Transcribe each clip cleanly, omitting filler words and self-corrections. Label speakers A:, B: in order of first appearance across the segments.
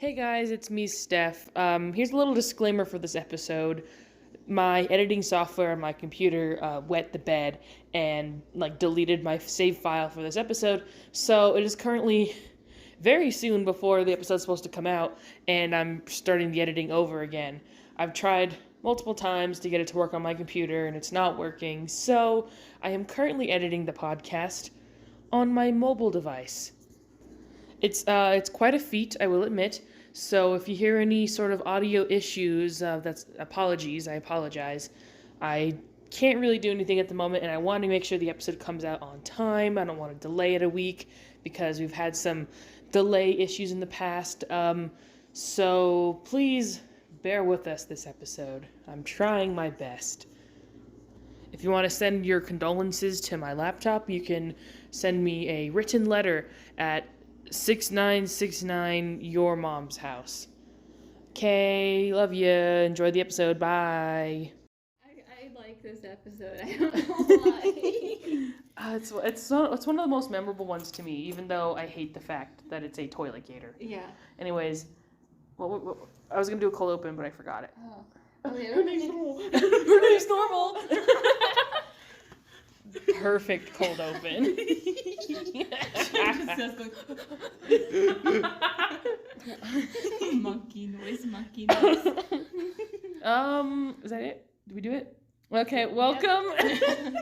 A: Hey guys, it's me, Steff. Here's a little disclaimer for this episode. My editing software on my computer wet the bed and deleted my save file for this episode, so it is currently very soon before the episode's supposed to come out, and I'm starting the editing over again. I've tried multiple times to get it to work on my computer, and it's not working, so I am currently editing the podcast on my mobile device. It's quite a feat, I will admit. So if you hear any sort of audio issues, that's apologies. I apologize. I can't really do anything at the moment, and I want to make sure the episode comes out on time. I don't want to delay it a week because we've had some delay issues in the past. So please bear with us this episode. I'm trying my best. If you want to send your condolences to my laptop, you can send me a written letter at 6969 Your Mom's House. Okay, love you. Enjoy the episode. Bye.
B: I like this episode. I don't know why.
A: It's one of the most memorable ones to me, even though I hate the fact that it's a toilet gator.
B: Yeah.
A: Anyways, well, I was gonna do a cold open, but I forgot it.
B: Oh yeah.
A: Her name's normal. Perfect cold open.
B: Monkey noise.
A: Is that it? Did we do it? Okay, welcome.
B: Yep.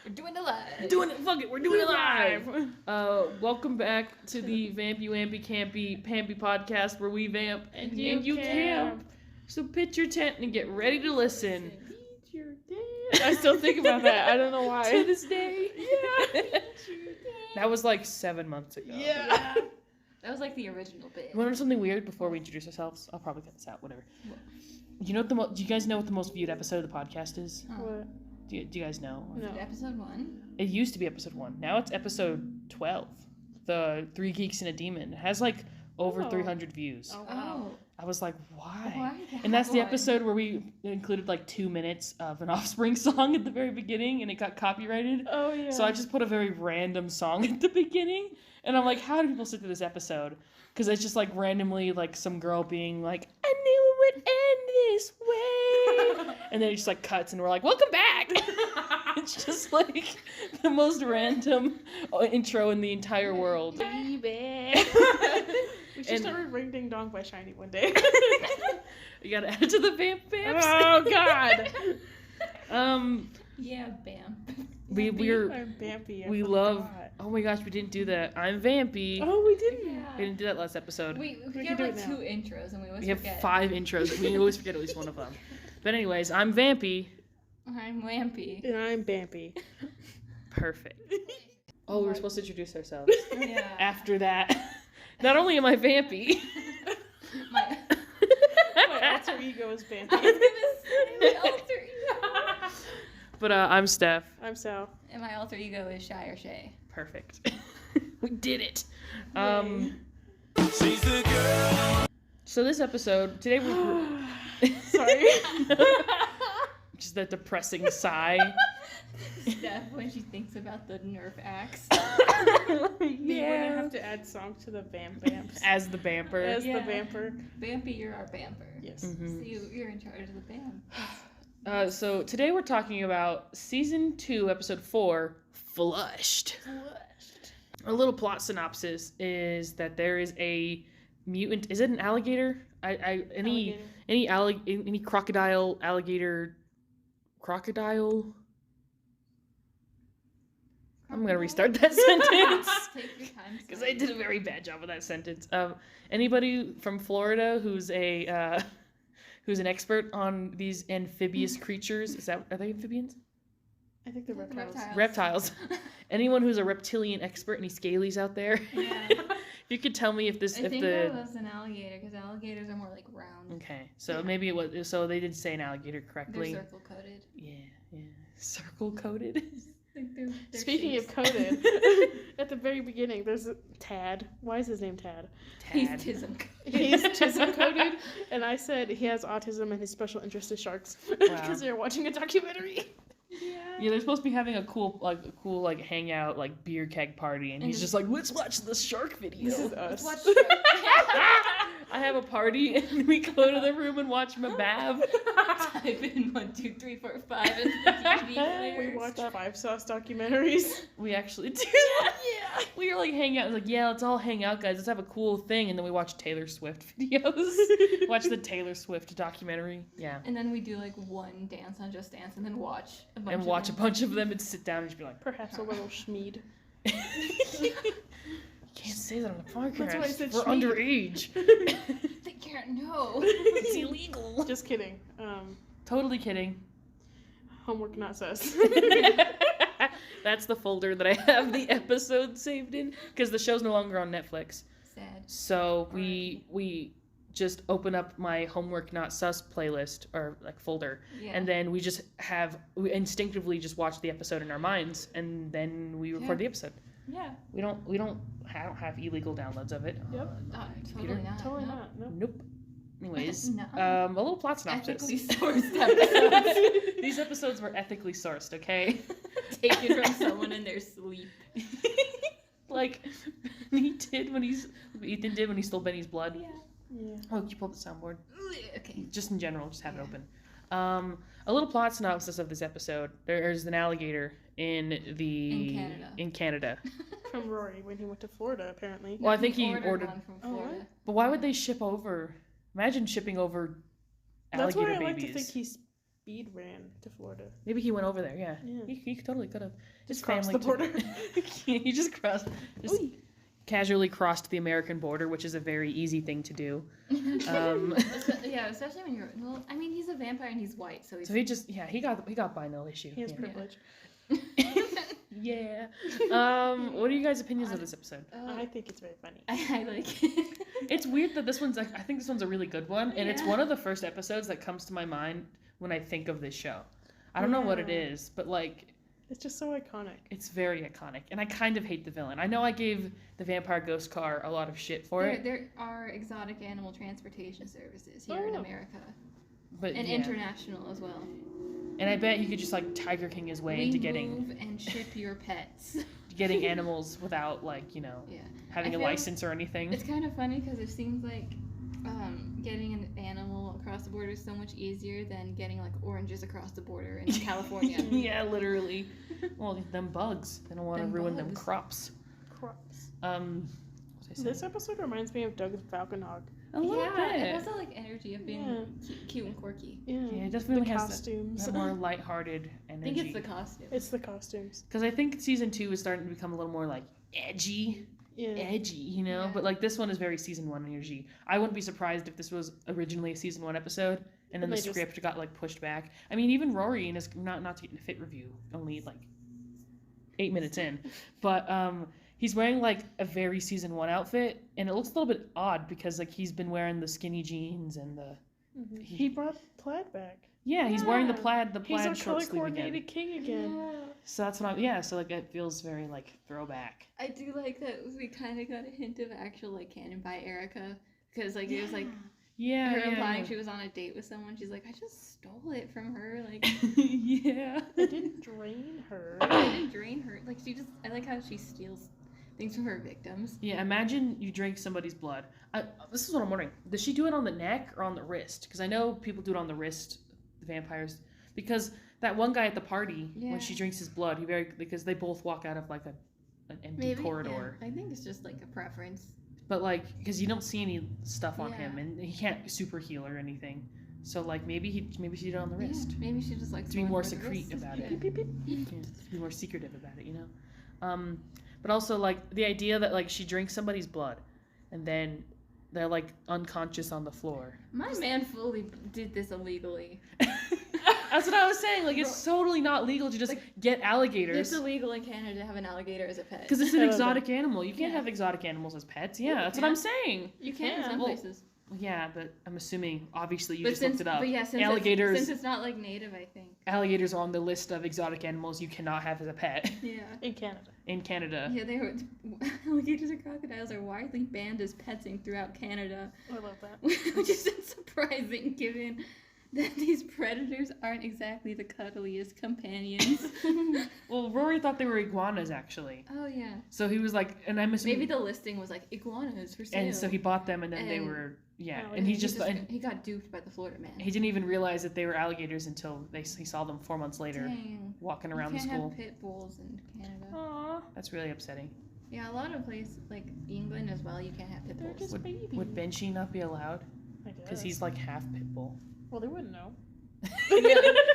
B: We're doing it live.
A: Fuck it, we're doing it live. Welcome back to the Vampy Wampy Campy Podcast, where we vamp and you camp. So pitch your tent and get ready to listen.
C: Eat your tent. I still think about that. I don't know why.
A: To this day.
C: Yeah.
A: That was like 7 months ago.
B: Yeah. That was like the original bit.
A: You want to know something weird before we introduce ourselves? I'll probably cut this out, whatever. You know what do you guys know what the most viewed episode of the podcast is?
C: What?
A: Do you guys know?
C: No.
B: Episode 1?
A: It used to be episode 1. Now it's episode 12. The 3 Geeks and a Demon. It has like over 300 views.
C: Oh, wow.
A: I was like, why?
B: Why that
A: And that's the
B: one?
A: episode where we included like 2 minutes of an Offspring song at the very beginning, and it got copyrighted.
C: Oh, yeah.
A: So I just put a very random song at the beginning, and I'm like, how do people sit through this episode? Because it's just like randomly like some girl being like, I knew it would end this way. And then it just like cuts, and we're like, welcome back. It's just like the most random intro in the entire world.
C: Baby. We should start with Ring Ding Dong by Shiny one day.
A: You gotta add it to the Vamps.
C: Oh, God.
B: Yeah, bam.
C: I'm Vampy.
A: We love. Oh my gosh, we didn't do that. I'm Vampy.
C: Oh, we didn't.
B: Yeah.
A: We didn't do that last episode.
B: We
C: can
B: have
C: do
B: like
C: it
B: 2
C: now.
B: intros and we always
A: We have
B: forget.
A: 5 intros. We always forget at least one of them. But anyways, I'm Vampy.
B: I'm Wampy.
C: And I'm Vampy.
A: Perfect. Oh, we were supposed to introduce ourselves.
B: Yeah.
A: After that, not only am I Vampy.
B: My
C: alter ego is Vampy.
B: I was gonna say my alter ego.
A: But I'm Steff.
C: I'm Sal.
B: And my alter ego is Shay or Shay.
A: Perfect. We did it.
D: She's the girl.
A: So this episode, today we're...
C: Sorry.
A: Just that depressing sigh.
B: Steff when she thinks about the Nerf axe.
C: We're gonna have to add song to the Vamps.
A: As the Vamper.
C: As
B: Yeah.
C: the Vamper.
B: Vampy, you're our vamper.
C: Yes.
A: Mhm.
B: So you're in charge of the band.
A: So today we're talking about season 2, episode 4, Flushed. A little plot synopsis is that there is a mutant. Is it an alligator? Any crocodile, alligator, crocodile. I'm gonna restart that sentence
B: Take your time.
A: because I did a very bad job of that sentence. Anybody from Florida who's an expert on these amphibious creatures? Are they amphibians?
C: I think the reptiles.
A: Reptiles. Anyone who's a reptilian expert, any scalies out there?
B: Yeah.
A: If you could tell me if
B: I think
A: the
B: that was an alligator because alligators are more like round.
A: okay, so maybe it was. So they did say an alligator
B: They're
A: correctly.
B: circle coated.
A: Yeah, circle coated.
B: They're
C: Speaking
B: shapes.
C: of coded, at the very beginning, there's a Tad. Why is his name Tad?
B: He's
A: Tad.
B: tism.
C: He's autism coded, and I said he has autism and his special interest is sharks because they're watching a documentary.
A: Yeah, they're supposed to be having a cool hangout, like beer keg party, and he's just like, let's watch the shark video.
C: This is us.
B: Watch
A: I have a party and we go to the room and watch mbav.
B: Type in 1, 2, 3, 4, 5 into the TV player.
C: We watch 5 sauce documentaries.
A: We actually do that.
C: Yeah.
A: We were like hanging out. It was like, yeah, let's all hang out, guys. Let's have a cool thing. And then we watch Taylor Swift videos. Watch the Taylor Swift documentary. Yeah.
B: And then we do like one dance on Just Dance and then watch a bunch
A: And
B: of
A: watch
B: them.
A: a bunch of them and sit down and just be like,
C: Perhaps a little schmeed.
A: you can't say that on the podcast.
C: That's why I said
A: We're
C: schmeed.
A: underage.
B: They can't know.
A: It's illegal.
C: Just kidding.
A: Totally kidding.
C: Homework not sus.
A: That's the folder that I have the episode saved in because the show's no longer on Netflix.
B: Sad.
A: So we just open up my homework not sus playlist or like folder,
B: Yeah.
A: and then we instinctively just watch the episode in our minds, and then we record the episode.
B: Yeah.
A: I don't have illegal downloads of it.
C: Yep.
B: Totally not.
C: Totally
B: no.
C: not. No.
A: Nope. Anyways,
B: No.
A: a little plot synopsis.
B: Ethically sourced episodes.
A: These episodes were ethically sourced, okay?
B: Taken from someone in their sleep.
A: Like Ethan did when he stole Benny's blood.
B: Yeah.
C: Yeah.
A: Oh, can you pull up the soundboard?
B: Okay.
A: Just in general, just have it open. A little plot synopsis of this episode. There's an alligator in Canada.
B: From
C: From Rory when he went to Florida, apparently.
A: Well, I think he ordered.
B: one from
C: Oh,
B: Florida.
C: what?
A: But why would they ship over? Imagine shipping over
C: That's why
A: alligator
C: I like
A: babies.
C: to think he speed ran to Florida.
A: Maybe he went over there. Yeah,
C: Yeah.
A: He totally could have.
C: Just crossed the border.
A: He just casually crossed the American border, which is a very easy thing to do.
B: Yeah, especially when you're. Well, I mean, he's a vampire and he's white, so he's.
A: So he got by no issue.
C: He has
A: Yeah.
C: privilege.
A: Yeah. What are you guys' opinions of this episode?
C: I think it's very funny.
B: I like it.
A: It's weird that this one's like, I think this one's a really good one, and it's
B: Yeah.
A: one of the first episodes that comes to my mind when I think of this show. I don't know what it
C: Yeah.
A: is, but like
C: It's just so iconic.
A: it's very iconic, and I kind of hate the villain. I know I gave the vampire ghost car a lot of shit for it,
B: There are exotic animal transportation services here in
C: Oh.
B: America.
A: but
B: And
A: yeah.
B: international as well.
A: And I bet you could just like Tiger King his way into getting
B: move and ship your pets.
A: animals without like
B: Yeah.
A: having
B: I
A: a
B: feel
A: license or anything.
B: It's kind of funny because it seems like getting an animal across the border is so much easier than getting like oranges across the border in California.
A: Yeah, literally. Well, them bugs. They don't want to
B: Them
A: ruin them
B: bugs.
A: crops.
C: Crops.
A: What was I saying?
C: This episode reminds me of Doug the Falcon Hog.
A: A little
B: Yeah,
A: bit.
B: it has that like energy of being cute and quirky.
C: Yeah.
A: Yeah, it definitely
C: the
A: has
C: costumes.
A: that more lighthearted
B: I
A: energy.
B: think it's the costume.
C: It's the costumes.
A: Because I think season 2 is starting to become a little more like edgy,
C: Yeah.
B: Yeah.
A: But like this one is very season 1 energy. I wouldn't be surprised if this was originally a season 1 episode and then
C: And
A: the
C: they just-
A: script got like pushed back. I mean, even Rory in his not to get in a fit review, only like 8 minutes in, but he's wearing like a very season 1 outfit, and it looks a little bit odd because like he's been wearing the skinny jeans and the
C: Mhm. He brought plaid back.
A: he's wearing the
B: Yeah.
A: plaid
C: He's a
A: short
C: color
A: sleeve
C: coordinated
A: again.
C: king again.
B: Yeah.
A: So that's what so like it feels very like throwback.
B: I do like that we kind of got a hint of actual like canon by Erica because like it was like
A: Yeah,
B: her
A: yeah,
B: implying
A: yeah.
B: she was on a date with someone. She's like, I just stole it from her. Like
A: Yeah.
C: I didn't drain her.
B: I didn't drain her. Like she just. I like how she steals things from her victims.
A: Yeah, imagine you drink somebody's blood. This is what I'm wondering. Does she do it on the neck or on the wrist? Because I know people do it on the wrist, the vampires. Because that one guy at the party, when she
B: Yeah.
A: drinks his blood, because they both walk out of like an empty corridor.
B: Yeah, I think it's just like a preference.
A: But like, because you don't see any stuff on him,
B: Yeah.
A: and he can't super heal or anything. So like maybe she did it on the wrist.
B: Yeah, maybe she just likes
A: To be
B: going
A: more
B: for the
A: secrete
B: wrist.
A: about
B: Yeah.
A: it.
C: Beep, beep, beep.
A: Yeah, to be more secretive about it, But also like the idea that like she drinks somebody's blood, and then they're like unconscious on the floor.
B: My man fully did this illegally.
A: That's what I was saying. Like it's totally not legal to just get alligators
B: It's illegal in Canada to have an alligator as a pet.
A: because it's an
C: Hell no.
A: exotic animal. You can't
B: Yeah.
A: have exotic animals as pets. Yeah,
B: you
A: that's what
B: can.
A: I'm saying.
B: You can in
C: Yeah.
B: some
A: Well,
B: places.
A: Yeah, but I'm assuming obviously you
B: But
A: just
B: since,
A: looked it up.
B: but yeah, since
A: Alligators.
B: since it's not like native, I think.
A: Alligators are on the list of exotic animals you cannot have as a pet
B: Yeah.
C: In Canada.
A: in Canada.
B: Yeah, they were. Alligators and crocodiles are widely banned as pets throughout Canada,
C: I love that.
B: which isn't surprising given that these predators aren't exactly the cuddliest companions.
A: Well, Rory thought they were iguanas, actually.
B: Oh, yeah.
A: So he was like, and I'm assuming...
B: Maybe the listing was like, iguanas for sale.
A: And so he bought them, and then they were... Yeah,
C: Oh,
A: and he
B: he got duped by the Florida man.
A: He didn't even realize that they were alligators until he saw them 4 months later.
B: Dang.
A: Walking around the
B: You can't
A: school.
B: have pit bulls in Canada.
C: Aww.
A: That's really upsetting.
B: Yeah, a lot of places, like England as well, you can't have pit
C: They're
B: bulls.
C: just babies.
A: Would Benchy not be allowed?
C: I guess.
A: Because he's like half pit bull.
C: Well, they wouldn't know.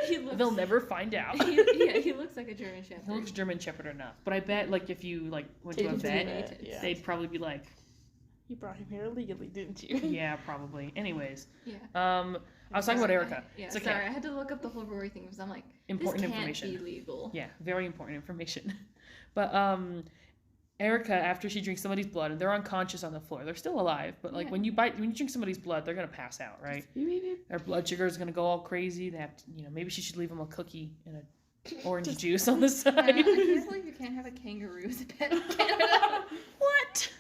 B: He looks,
A: They'll never find out.
B: he looks like a German Shepherd.
A: He looks German Shepherd enough. But I bet, like, if you like went to
C: Take
A: a
C: him to
A: vet,
C: the vet, yeah.
A: they'd probably be like,
C: You brought him here illegally, didn't you?
A: yeah, probably. Anyways,
B: Yeah.
A: I was talking about Erica.
B: Yeah,
A: It's okay.
B: sorry, I had to look up the whole Rory thing because I'm like,
A: Important
B: this can't
A: information.
B: be legal.
A: Yeah, very important information. But Erica, after she drinks somebody's blood, and they're unconscious on the floor. They're still alive, but like
B: Yeah.
A: when you drink somebody's blood, they're gonna pass out, right? Their blood sugar is gonna go all crazy. They have to, maybe she should leave them a cookie and a orange juice on the
B: I
A: side.
B: can't believe you can't have a kangaroo as a pet in Canada.
A: What?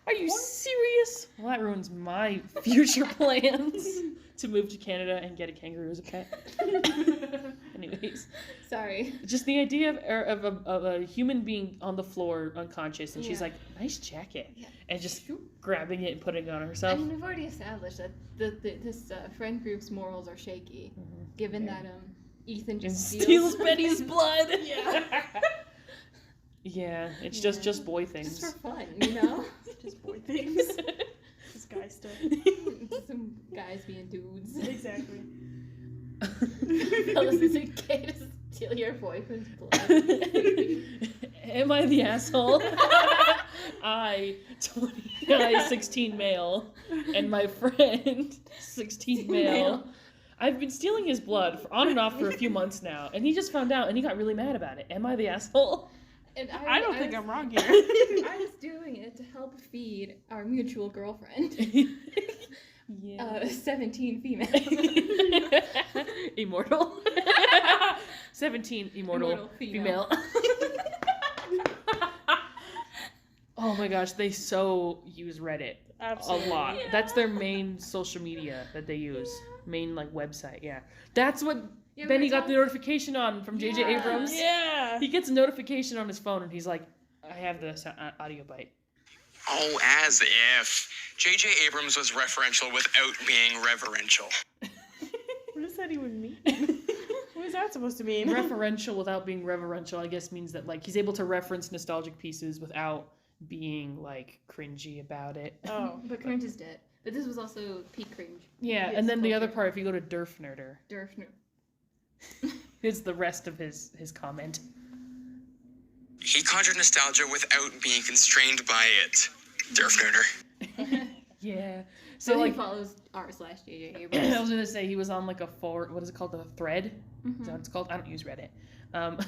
A: Are you serious? Well, that ruins my future plans to move to Canada and get a kangaroo as a pet. Anyways,
B: Sorry.
A: just the idea of a human being on the floor unconscious, and she's
B: Yeah.
A: like, "Nice jacket,"
B: Yeah.
A: and just grabbing it and putting it on
B: I
A: herself.
B: mean, we've already established that this friend group's morals are shaky, given
A: Yeah.
B: that Ethan
A: And
B: just
A: steals Betty's blood.
B: Yeah.
A: Yeah, it's
B: Yeah.
A: just boy things.
B: Just for fun, you know?
C: Just boy things. Just guy stuff.
B: Some guys being dudes.
C: Exactly.
B: Fellas, is it gay to steal your boyfriend's blood?
A: Am I the asshole? I, 16 male, and my friend, 16 male. I've been stealing his blood on and off for a few months now, and he just found out, and he got really mad about it. Am I the asshole?
B: And
C: I don't think I'm wrong here.
B: I was doing it to help feed our mutual girlfriend,
A: Yeah.
B: 17 female.
A: Immortal. 17 immortal female. Oh my gosh, they so use Reddit
C: Absolutely.
A: a lot.
B: Yeah.
A: That's their main social media that they use. Main like website, yeah. That's what
B: Yeah,
A: Benny
B: we're
A: got the
B: talking-
A: notification on from J.J.
B: Yeah.
A: Abrams.
C: Yeah.
A: He gets a notification on his phone and he's like, I have the audio bite.
D: Oh, as if. J.J. Abrams was referential without being reverential.
C: What does that even mean? What is that supposed to mean?
A: Referential without being reverential, I guess, means that like he's able to reference nostalgic pieces without being like cringy about it.
C: Oh.
B: But cringe is dead. But this was also peak cringe.
A: Yeah,
B: Yes,
A: and then the other
B: culture.
A: part, if you go to Derfnerder,
B: Derfner.
A: is the rest of his comment.
D: He conjured nostalgia without being constrained by it. Derfnerder.
A: Yeah.
B: So
A: So
B: he
A: like,
B: follows r/J.J.
A: I
B: Abrams.
A: was gonna say he was on like a what is it called? A thread? Is that
B: Mhm.
A: what it's called? I don't use Reddit.
B: But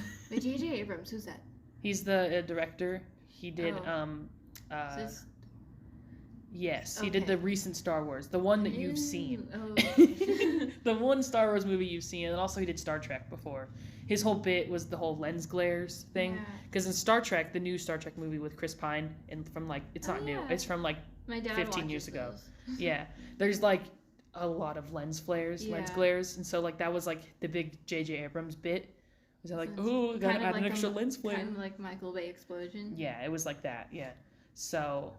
B: J.J. Abrams, who's that?
A: He's the director. He did
B: Is this...
A: yes, he did
B: Okay.
A: the recent Star Wars, the one that you've seen.
B: Oh.
A: The one Star Wars movie you've seen, and also he did Star Trek before. His whole bit was the whole lens glares thing.
B: Yeah.
A: Because in Star Trek, the new Star Trek movie with Chris Pine, and from like, it's not new,
B: yeah.
A: it's from like,
B: My dad
A: 15 years
B: watches
A: ago.
B: those.
A: yeah, there's like a lot of lens flares, lens
B: Yeah.
A: glares, and so like that was like the big J.J. Abrams bit. Was that like,
B: So
A: oh,
B: it's
A: gotta
B: kind of
A: add an
B: like
A: extra
B: a-
A: lens flare?
B: Kind of like Michael Bay explosion.
A: Yeah, it was like that. Yeah, so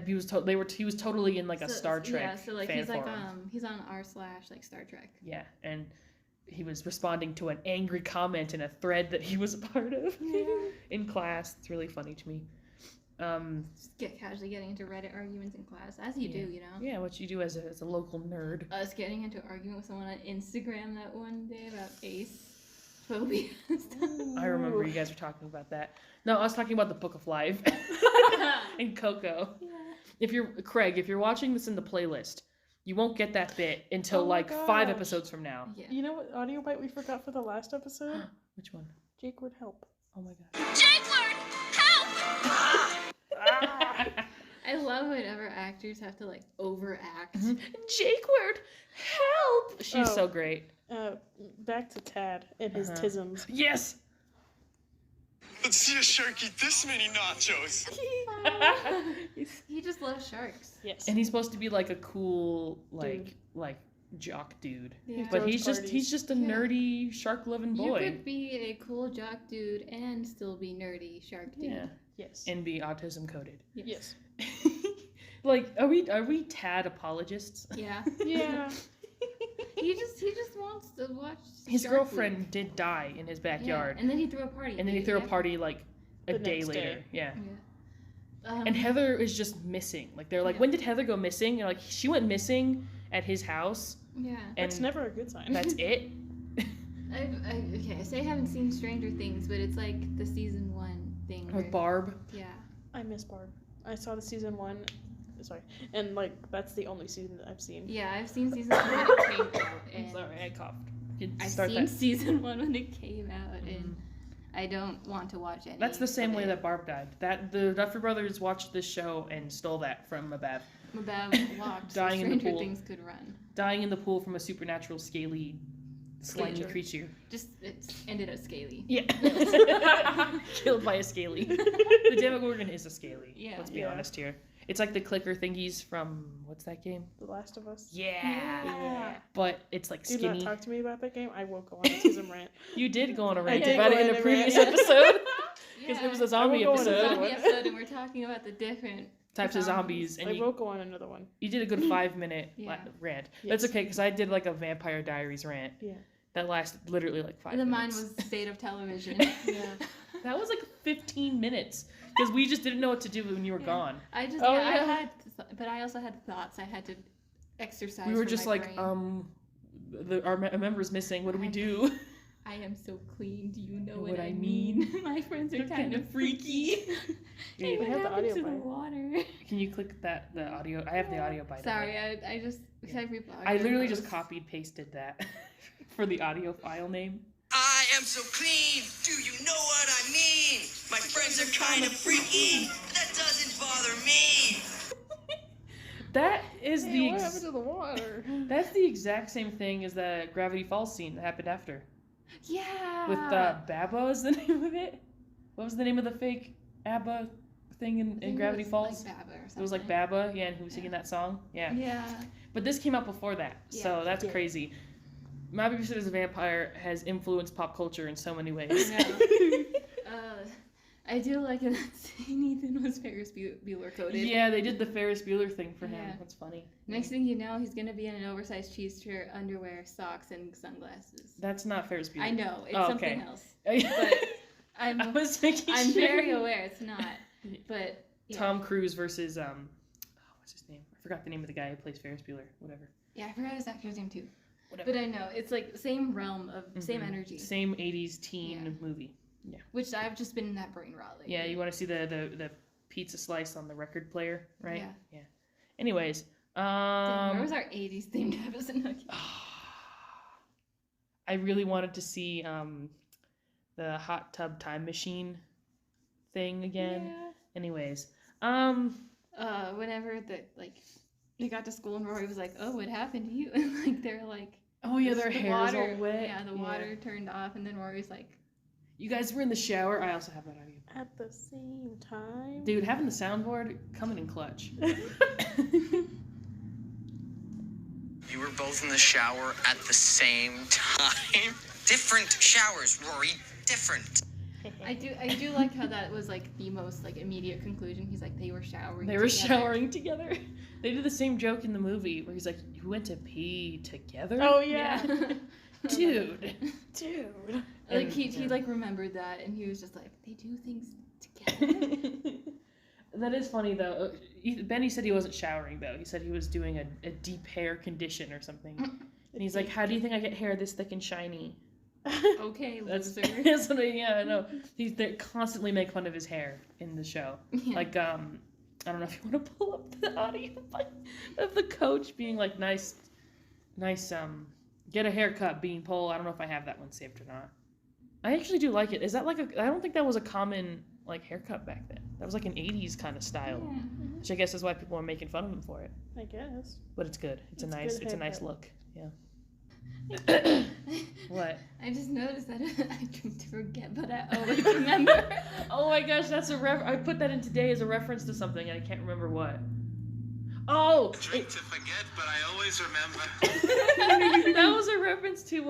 A: he was he was totally in like a Star Trek
B: Yeah, so like
A: fan
B: he's like
A: forum.
B: he's on r/like Star Trek.
A: Yeah, and he was responding to an angry comment in a thread that he was a part of in class. It's really funny to me.
B: Just casually getting into Reddit arguments in class, as you
A: Yeah.
B: do, you know.
A: Yeah, what you do as a local nerd.
B: Us getting into arguing with someone on Instagram that one day about ace phobia and stuff.
A: I remember you guys were talking about that. No, I was talking about the Book of Life and Coco.
B: Yeah.
A: If you're watching this in the playlist, you won't get that bit until
C: Oh my
A: like 5
C: gosh.
A: episodes from now.
B: Yeah.
C: You know what audio bite we forgot for the last episode?
A: Which one?
C: Jake would help.
A: Oh my god.
B: I love whenever actors have to like overact.
A: Jake word, help! She's
C: Oh.
A: so great.
C: Back to Tad and his
A: Uh-huh.
C: tisms.
A: Yes.
D: Let's see a shark eat this many nachos.
B: He just loves sharks.
C: Yes.
A: And he's supposed to be like a cool,
C: Dude.
A: like jock dude.
B: Yeah.
A: But
C: Throws
A: he's
C: parties.
A: just a
B: Yeah.
A: nerdy shark-loving
B: You
A: boy.
B: could be a cool jock dude and still be nerdy shark dude.
A: Yeah.
C: Yes.
A: And be autism coded.
C: Yes.
A: Like, are we tad apologists?
B: Yeah.
C: Yeah.
B: He just wants to watch.
A: His
B: Shark
A: girlfriend
B: Week.
A: did die in his
B: Yeah,
A: backyard.
B: and then he threw a party.
A: And then he threw a party like a
C: The
A: day
C: next
A: later.
C: day.
A: Yeah.
B: Yeah.
A: And Heather is just missing. Like, they're like,
B: Yeah.
A: when did Heather go missing? They're like, she went missing at his house.
B: Yeah.
A: And
C: That's never a good sign.
A: that's it.
B: Okay, I say I haven't seen Stranger Things, but it's like the season 1 thing.
A: With Barb.
B: Yeah.
C: I miss Barb. I saw the season 1. Sorry. And, like, that's the only season that I've seen.
B: Yeah, I've seen season 1 when it came out.
A: I'm
B: And
A: sorry, I coughed. You can
B: I've
A: start
B: seen
A: that.
B: season 1 when it came out,
A: Mhm.
B: and I don't want to watch any.
A: That's the same
B: of
A: way
B: it.
A: that Barb died. That the Duffer Brothers watched this show and stole that from mbav.
B: Mbav walked,
A: Dying
B: so
A: in the
B: Stranger
A: pool.
B: Things could run.
A: Dying in the pool from a supernatural, scaly, slimy
C: Creature.
A: creature.
B: Just it ended up scaly.
A: Yeah. Killed by a scaly. The Demogorgon is a scaly.
B: Yeah.
A: Let's be
C: Yeah.
A: honest here. It's like the clicker thingies from, what's that game?
C: The Last of Us.
A: Yeah. But it's like
C: Do
A: skinny.
C: not talk to me about that game. I will go on a autism rant.
A: You did go on a rant
C: did
A: about
C: go
A: it in
C: on
A: a
C: a
A: previous
C: rant.
A: episode. Because
B: Yeah.
A: it was a zombie
C: I will go on
B: It's a
C: another
A: episode.
B: zombie
C: one.
B: episode, and we're talking about the different
A: Types of zombies. And
C: I
A: you,
C: will go on another one.
A: you did a good 5-minute
B: Yeah.
A: rant.
C: Yes.
A: That's okay, because I did like a Vampire Diaries rant.
C: Yeah.
A: That lasted literally like 5
B: And then mine
A: minutes.
B: was state of television.
C: Yeah.
A: That was like 15 minutes. Because we just didn't know what to do when you were
B: Yeah.
A: gone.
B: I just
C: Oh,
B: I
C: yeah.
B: had, but I also had thoughts. I had to exercise.
A: We were
B: for
A: just
B: my
A: like,
B: brain.
A: a member's missing. What do we do?
B: I am so clean. Do you know
A: Know
B: what I mean? My friends are
A: They're
B: kind of freaky.
A: Yeah,
B: Hey,
C: we
B: what
C: have the
B: happened
C: audio
B: to the
C: bite.
B: water?
A: Can you click the audio? I have the audio bite. of
B: Sorry,
A: it.
B: I just
A: I literally just copied pasted that for the audio file name.
E: I am so clean. Do you know what I mean? My friends are kind of freaky. But that doesn't bother me.
A: That is
C: Hey, what happened to the water?
A: that's the exact same thing as the Gravity Falls scene that happened after.
B: Yeah.
A: With Baba is the name of it. What was the name of the fake ABBA thing
B: I think
A: in
B: it
A: Gravity
B: was
A: Falls?
B: Like Baba or something.
A: It was like Baba, yeah, and who was singing that song? Yeah.
B: Yeah.
A: But this came out before that, so
B: Yeah.
A: that's
C: Yeah.
A: crazy. My Babysitter's a Vampire has influenced pop culture in so many ways.
B: I do like that Nathan was Ferris Bueller coded.
A: Yeah, they did the Ferris Bueller thing for him.
B: Yeah.
A: That's funny.
B: Next thing you know, he's gonna be in an oversized cheese shirt, underwear, socks, and sunglasses.
A: That's not Ferris Bueller.
B: I know it's
A: Oh,
B: something
A: okay.
B: else.
A: But
B: I'm
A: I was making
B: I'm
A: sure.
B: very aware it's not. But yeah.
A: Tom Cruise versus what's his name? I forgot the name of the guy who plays Ferris Bueller. Whatever.
B: Yeah, I forgot his actor's name too.
A: Whatever.
B: But I know it's like same realm of same
A: Mhm.
B: energy,
A: Same 80s teen
B: Yeah.
A: movie.
B: which I've just been in that brain rot lately.
A: Yeah, you want to see the pizza slice on the record player, right?
B: Yeah.
A: Anyways,
B: Damn, where was our 80s themed episode?
A: I really wanted to see the hot tub time machine thing again.
B: Yeah.
A: Anyways,
B: Whenever they got to school and Rory was like, "Oh, what happened to you?" And like they're like,
A: oh yeah, their
B: the
A: hair's
B: water,
A: all wet.
B: Yeah, the water turned off, and then Rory's like,
A: You guys were in the shower. I also have that audio.
C: At the same time.
A: Dude, having the soundboard coming in clutch.
D: You were both in the shower at the same time? Different showers, Rory. Different.
B: I do like how that was like the most like immediate conclusion. He's like, they were showering.
A: They were
B: together.
A: showering together. They did the same joke in the movie where he's like, "You went to pee together?"
C: Oh yeah.
A: Dude.
C: Dude.
B: Like he
A: Yeah.
B: like remembered that, and he was just like, they do things together.
A: That is funny though. Benny said he wasn't showering though. He said he was doing a deep hair condition or something. And he's like, "How do you think I get hair this thick and shiny?"
B: Okay,
A: That's,
B: loser.
A: that's what I know. They constantly make fun of his hair in the show.
B: Yeah.
A: Like I don't know if you want to pull up the audio of the coach being like, nice, get a haircut, beanpole. I don't know if I have that one saved or not. I actually do like it. Is that like I don't think that was a common like haircut back then. That was like an 80s kind of style.
B: Yeah.
A: Which I guess is why people are making fun of him for it.
C: I guess.
A: But it's good. It's a
C: It's
A: nice
C: good
A: it's a nice
C: haircut.
A: look. Yeah. What?
B: I just noticed that I tried to forget, but I always remember.
A: Oh my gosh, that's I put that in today as a reference to something and I can't remember what. Oh,
F: Drink to forget, but I always remember.
A: that was a reference to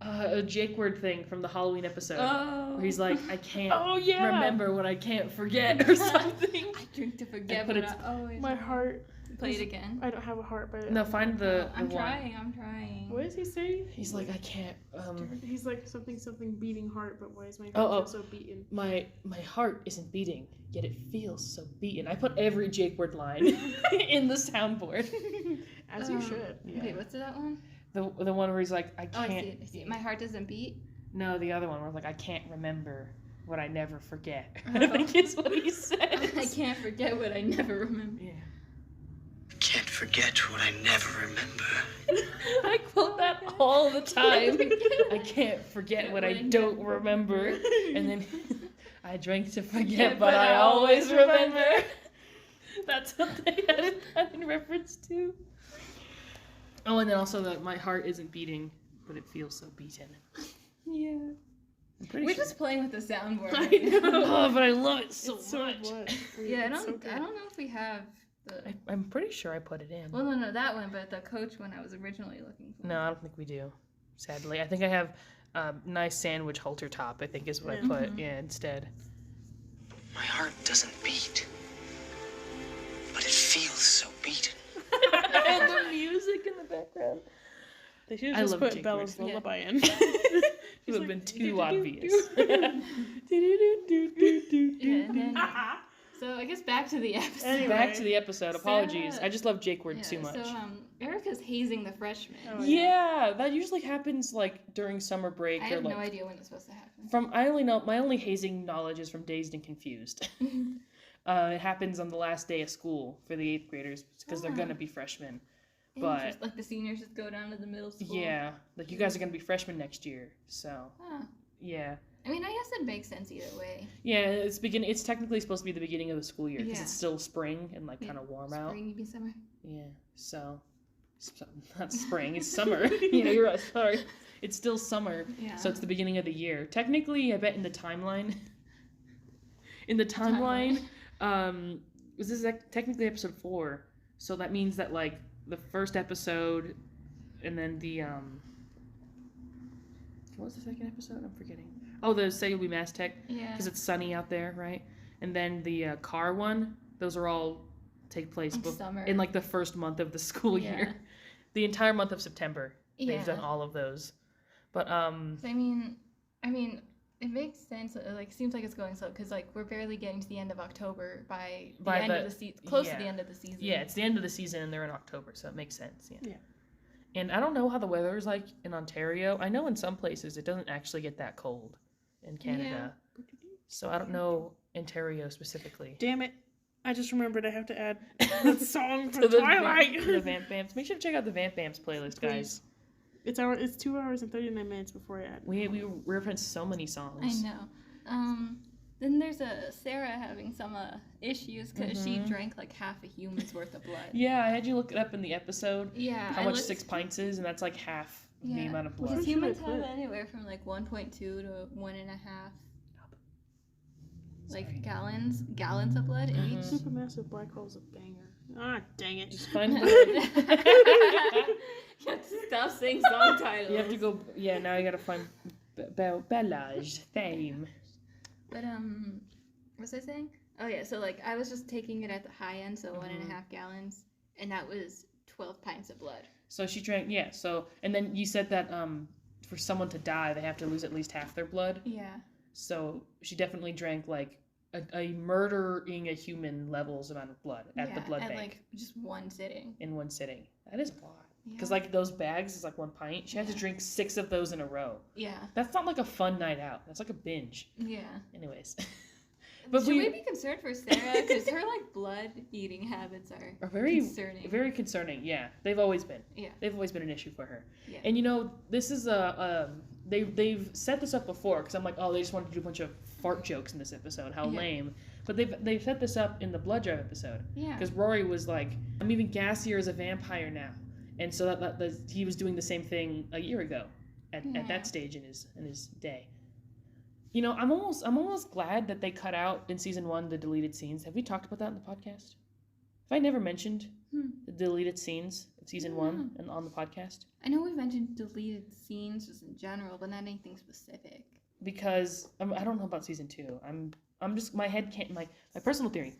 A: a Jake word thing from the Halloween episode.
B: Oh.
A: Where he's like, I can't
C: yeah.
A: remember what I can't forget or something.
B: I drink to forget,
A: put
B: but
A: it-
B: I always
C: My heart.
B: play it again.
C: I don't have a heart, but
A: No, find the
B: I'm
A: one.
B: trying.
C: What is he saying?
A: He's like, I can't.
C: He's like something beating heart, but why is my
A: Oh,
C: heart so beaten?
A: My heart isn't beating, yet it feels so beaten. I put every Jake word line in the soundboard.
C: As you should.
A: Yeah.
B: Wait, what's that one?
A: The one where he's like, I
B: Oh, I
A: can't.
B: see it. I see it. My heart doesn't beat.
A: No, the other one where like, I can't remember what I never forget.
B: Oh.
A: I think is what he says.
B: I can't forget what I never remember.
A: Yeah.
E: Can't forget what I never remember.
A: I quote that all the time. I can't forget what I don't remember. And then I drank to forget, but I always remember. That's what they had that in reference to. Oh, and then also that my heart isn't beating, but it feels so beaten. Yeah. I'm pretty
B: We're
A: sure.
B: just playing with the soundboard.
C: I
B: Right now.
C: know.
A: Oh, but I love it so
C: It's so
A: much.
C: much.
B: Yeah,
C: It's so good.
B: I don't know if we have the.
A: I'm pretty sure I put it in.
B: Well, no, that one, but the coach one I was originally looking for.
A: No, I don't think we do. Sadly, I think I have nice sandwich halter top. I think is what I put instead.
E: My heart doesn't beat, but it feels so beaten.
A: And the music in the background.
C: They should
A: I
C: have just
A: love
C: put
A: Jake
C: Bella's
A: Ward.
C: lullaby in.
A: It would have been too obvious.
B: Yeah, and then, so I guess back to the episode.
C: Anyway.
A: Back to the episode. Apologies.
B: Sarah-
A: I just love Jake Ward
B: Yeah,
A: too much.
B: So Erica's hazing the freshmen.
C: Oh,
A: yeah, that usually happens like during summer break
B: I
A: or
B: have
A: like
B: no idea when it's supposed to happen.
A: from. I only know my only hazing knowledge is from Dazed and Confused. It happens on the last day of school for the 8th graders because they're gonna be freshmen. But
B: Just, like the seniors just go down to the middle school.
A: yeah, like you guys are gonna be freshmen next year, so
B: Huh.
A: yeah.
B: I mean, I guess it makes sense either way.
A: Yeah, it's technically supposed to be the beginning of the school year because
B: Yeah.
A: it's still spring and like
B: Yeah,
A: kind of warm out.
B: Spring, maybe summer.
A: Yeah, so not spring, it's summer. Yeah, you're right. Sorry, it's still summer.
B: Yeah.
A: So it's the beginning of the year. Technically, I bet in the timeline. This is technically episode 4, so that means that like the first episode, and then the what was the second episode? I'm forgetting. Oh, the Say You'll Be Mass Tech.
B: Yeah.
A: Because it's sunny out there, right? And then the car one, those are all take place
B: In summer.
A: in like the first month of the school
B: Yeah.
A: year. The entire month of September.
B: Yeah.
A: They've done all of those. But
B: So, I mean, it makes sense. Like, seems like it's going slow because like we're barely getting to the end of October by the end of the season, close to the end of the season.
A: yeah, it's the end of the season and they're in October, so it makes sense. Yeah.
C: Yeah.
A: And I don't know how the weather is like in Ontario. I know in some places it doesn't actually get that cold in Canada. So I don't know Ontario specifically.
C: Damn it. I just remembered I have to add that song
A: To
C: from
A: the
C: Twilight.
A: the Vamp Vamps. Make sure to check out the Vamp Vamps playlist, guys.
C: It's 2 hours and 39 minutes before I add.
A: We reference so many songs.
B: I know. Then there's Sarah having some issues because she drank like half a human's worth of blood.
A: Yeah, I had you look it up in the episode.
B: Yeah.
A: How
B: I
A: much
B: looked-
A: 6 pints is, and that's like half the
B: Yeah.
A: amount of blood.
B: Because
C: should I
B: humans
C: put?
B: have anywhere from like 1.2 to 1.5 like gallons of blood in each.
C: Supermassive black hole's a banger. Ah, dang it.
A: Just find
B: You have to stop saying song titles.
A: You have to go. Yeah, now you gotta find Bellage theme.
B: But what was I saying? Oh yeah, so like I was just taking it at the high end, so 1.5 gallons, and that was 12 pints of blood.
A: So she drank. Yeah. So and then you said that for someone to die, they have to lose at least half their blood.
B: Yeah.
A: So she definitely drank like a murdering a human levels amount of blood at the blood bank
B: like just one sitting.
A: in one sitting. That is a lot.
B: Yeah.
A: Because like those bags is like 1 pint. She had to drink 6 of those in a row.
B: Yeah.
A: That's not like a fun night out. That's like a binge.
B: Yeah.
A: Anyways. But
B: Should we be concerned for Sarah? Because her like blood eating habits are
A: very
B: concerning.
A: very concerning. Yeah, they've always been.
B: Yeah.
A: They've always been an issue for her.
B: Yeah.
A: And you know, this is they've set this up before because I'm like, oh, they just wanted to do a bunch of fart jokes in this episode. How
B: Yeah.
A: lame. But they've set this up in the blood drive episode.
B: Yeah.
A: Because Rory was like, I'm even gassier as a vampire now, and so that he was doing the same thing a year ago, at that stage in his day. You know, I'm almost glad that they cut out in season 1 the deleted scenes. Have we talked about that in the podcast? I I never mentioned the deleted scenes of season 1 and on the podcast?
B: I know we've mentioned deleted scenes just in general, but not anything specific.
A: Because I don't know about season 2. I'm just, my head can't, my personal theory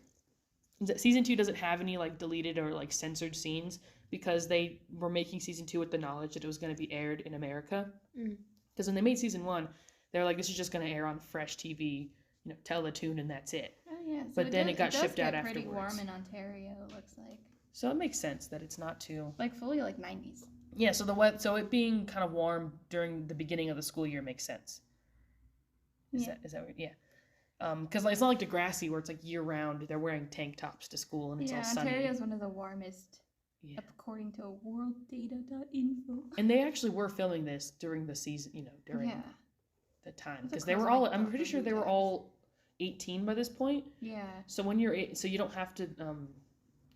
A: is that season 2 doesn't have any like deleted or like censored scenes because they were making season 2 with the knowledge that it was going to be aired in America. Because when they made season 1, they were like, this is just going to air on fresh TV, Teletoon, and that's it.
B: Oh yeah. So
A: But then it got shipped out
B: pretty
A: afterwards.
B: warm in Ontario, it looks like.
A: So it makes sense that it's not too...
B: Like fully like 90s.
A: Yeah, so it being kind of warm during the beginning of the school year makes sense. Is that weird? Yeah. Because it's not like Degrassi where it's like year round. They're wearing tank tops to school and it's all sunny.
B: Ontario is one of the warmest, according to worlddata.info.
A: And they actually were filming this during the season, during the time, because they were all. I'm pretty sure they were all 18 by this point.
B: Yeah.
A: So when you're so you don't have to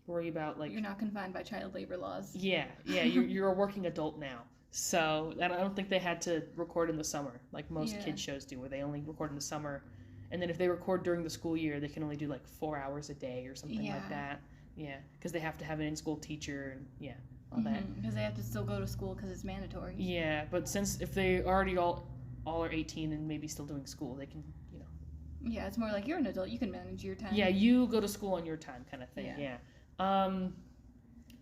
A: worry about like
B: you're not confined by child labor laws.
A: Yeah, you're a working adult now. So I don't think they had to record in the summer like most kids shows do, where they only record in the summer, and then if they record during the school year, they can only do like 4 hours a day or something like that. Yeah, because they have to have an in-school teacher and all that.
B: Because they have to still go to school because it's mandatory.
A: Yeah, but since if they already all are 18 and maybe still doing school, they can
B: Yeah, it's more like you're an adult, you can manage your time.
A: Yeah, you go to school on your time, kind of thing. Yeah.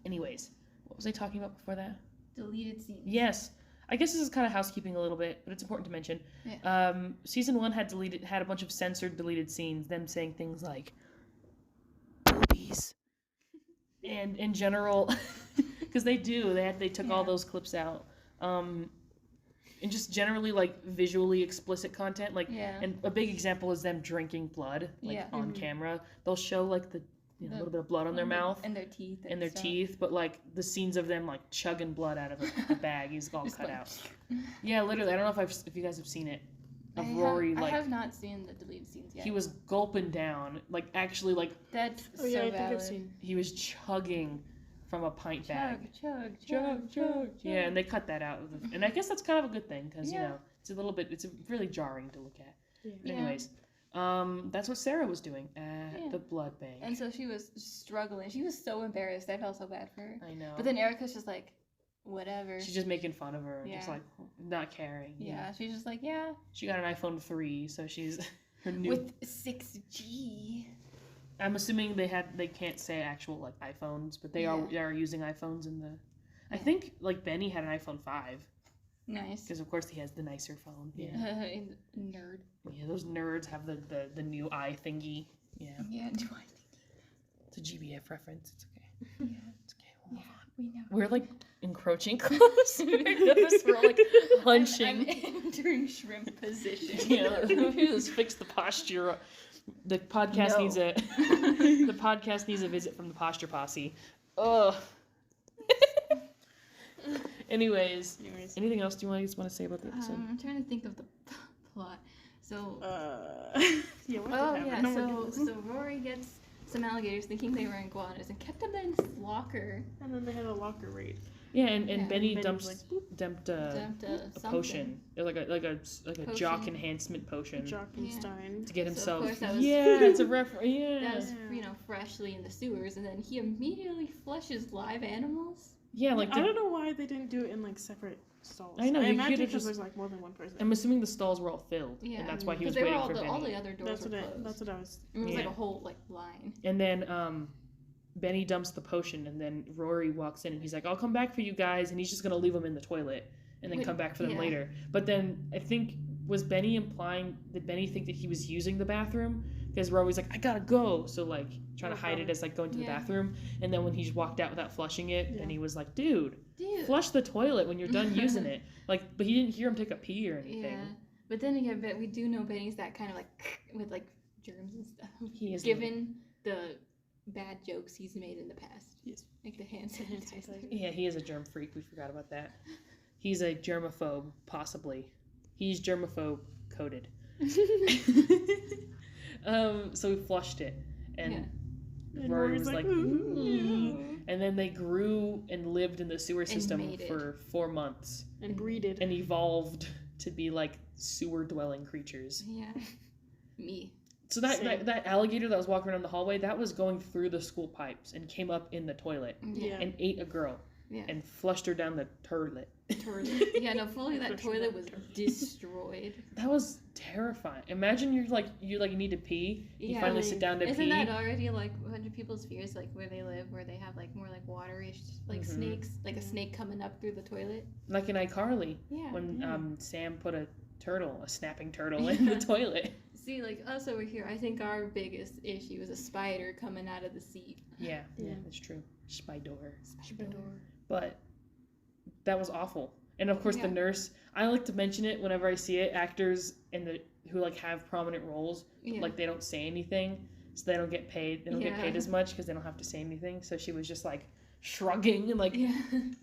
A: Anyways, what was I talking about before that?
B: Deleted scenes.
A: Yes. I guess this is kind of housekeeping a little bit, but it's important to mention.
B: Yeah.
A: Season 1 had a bunch of censored deleted scenes, them saying things like boobies. And in general, because they took all those clips out. And just generally like visually explicit content, and a big example is them drinking blood on camera. They'll show like the a little bit of blood on their mouth
B: and their teeth
A: but like the scenes of them like chugging blood out of a bag is all cut out. Yeah, literally. I don't know if you guys have seen it. Rory,
B: I have not seen the deleted scenes yet.
A: He was gulping down, like actually like
B: that's
C: so I think I've seen.
A: He was chugging from a pint bag.
B: Chug.
A: Yeah, and they cut that out, and I guess that's kind of a good thing because it's really jarring to look at. Yeah. But anyways. That's what Sarah was doing at the blood bank.
B: And so she was struggling. She was so embarrassed. I felt so bad for her.
A: I know.
B: But then Erica's just like, whatever.
A: She's just making fun of her and just like not caring.
B: Yeah, she's just like,
A: She got an iPhone 3, so she's her new
B: with 6G.
A: I'm assuming they can't say actual like iPhones, but they are using iPhones in the. I think like Benny had an iPhone 5.
B: Nice.
A: Because of course he has the nicer phone. Yeah.
B: Nerd.
A: Yeah, those nerds have the new eye thingy. Yeah.
B: Yeah, new eye thingy.
A: It's a GBF reference. It's okay.
B: Yeah.
A: It's okay. We'll move on.
B: We know.
A: We're like encroaching close. We're like hunching.
B: I'm entering shrimp position.
A: Yeah. Let's fix the posture. The podcast needs a visit from the posture posse. Ugh. Anyways, anything else you guys want to say about the episode?
B: I'm trying to think of the plot. So, so Rory gets some alligators thinking they were iguanas and kept them in his locker.
C: And then they had a locker raid.
A: Yeah, and Benny dumped
B: a
A: potion, like a jock enhancement potion.
C: Jockenstein.
A: To get himself.
B: So of course
A: it's a reference. Yeah.
B: That was freshly in the sewers, and then he immediately flushes live animals.
A: Yeah, like
C: I don't know why they didn't do it in like separate stalls.
A: I know.
C: I imagine because there's like more than one person.
A: I'm assuming the stalls were all filled, and that's why he was waiting for Benny.
B: All the other doors were closed.
C: That's what I was.
B: It was like a whole line.
A: And then Benny dumps the potion, and then Rory walks in, and he's like, "I'll come back for you guys," and he's just gonna leave them in the toilet, and then come back for them later. But then I think did Benny think that he was using the bathroom? Because Rory's like, I gotta go, so like trying to hide it as like going to the bathroom, and then when he just walked out without flushing it, Benny was like, dude, flush the toilet when you're done using it. Like, but he didn't hear him take a pee or anything.
B: Yeah, but then again, we do know Benny's that kind of like with like germs and stuff.
A: He is
B: given the bad jokes he's made in the past. Yes, like the hand sanitizer.
A: Yeah, he is a germ freak. We forgot about that. He's a germaphobe, possibly. He's germaphobe coded. So we flushed it, and Rory was like, ooh. And then they grew and lived in the sewer system for 4 months.
C: And breeded.
A: And evolved to be like sewer dwelling creatures.
B: Yeah. Me.
A: So that alligator that was walking around the hallway, that was going through the school pipes and came up in the toilet and ate a girl and flushed her down the toilet.
B: Yeah, no, fully that toilet was destroyed.
A: That was terrifying. Imagine you need to pee. You finally sit down to pee.
B: Isn't that already like 100 people's fears, like where they live, where they have like more like waterish like snakes, like a snake coming up through the toilet?
A: Like in iCarly, when Sam put a snapping turtle in the toilet.
B: See, like us over here, I think our biggest issue is a spider coming out of the seat.
A: Yeah, that's true. Spider. But that was awful. And of course the nurse, I like to mention it whenever I see it, actors who like have prominent roles, like they don't say anything, so they don't get paid. They don't get paid as much because they don't have to say anything. So she was just like shrugging and like,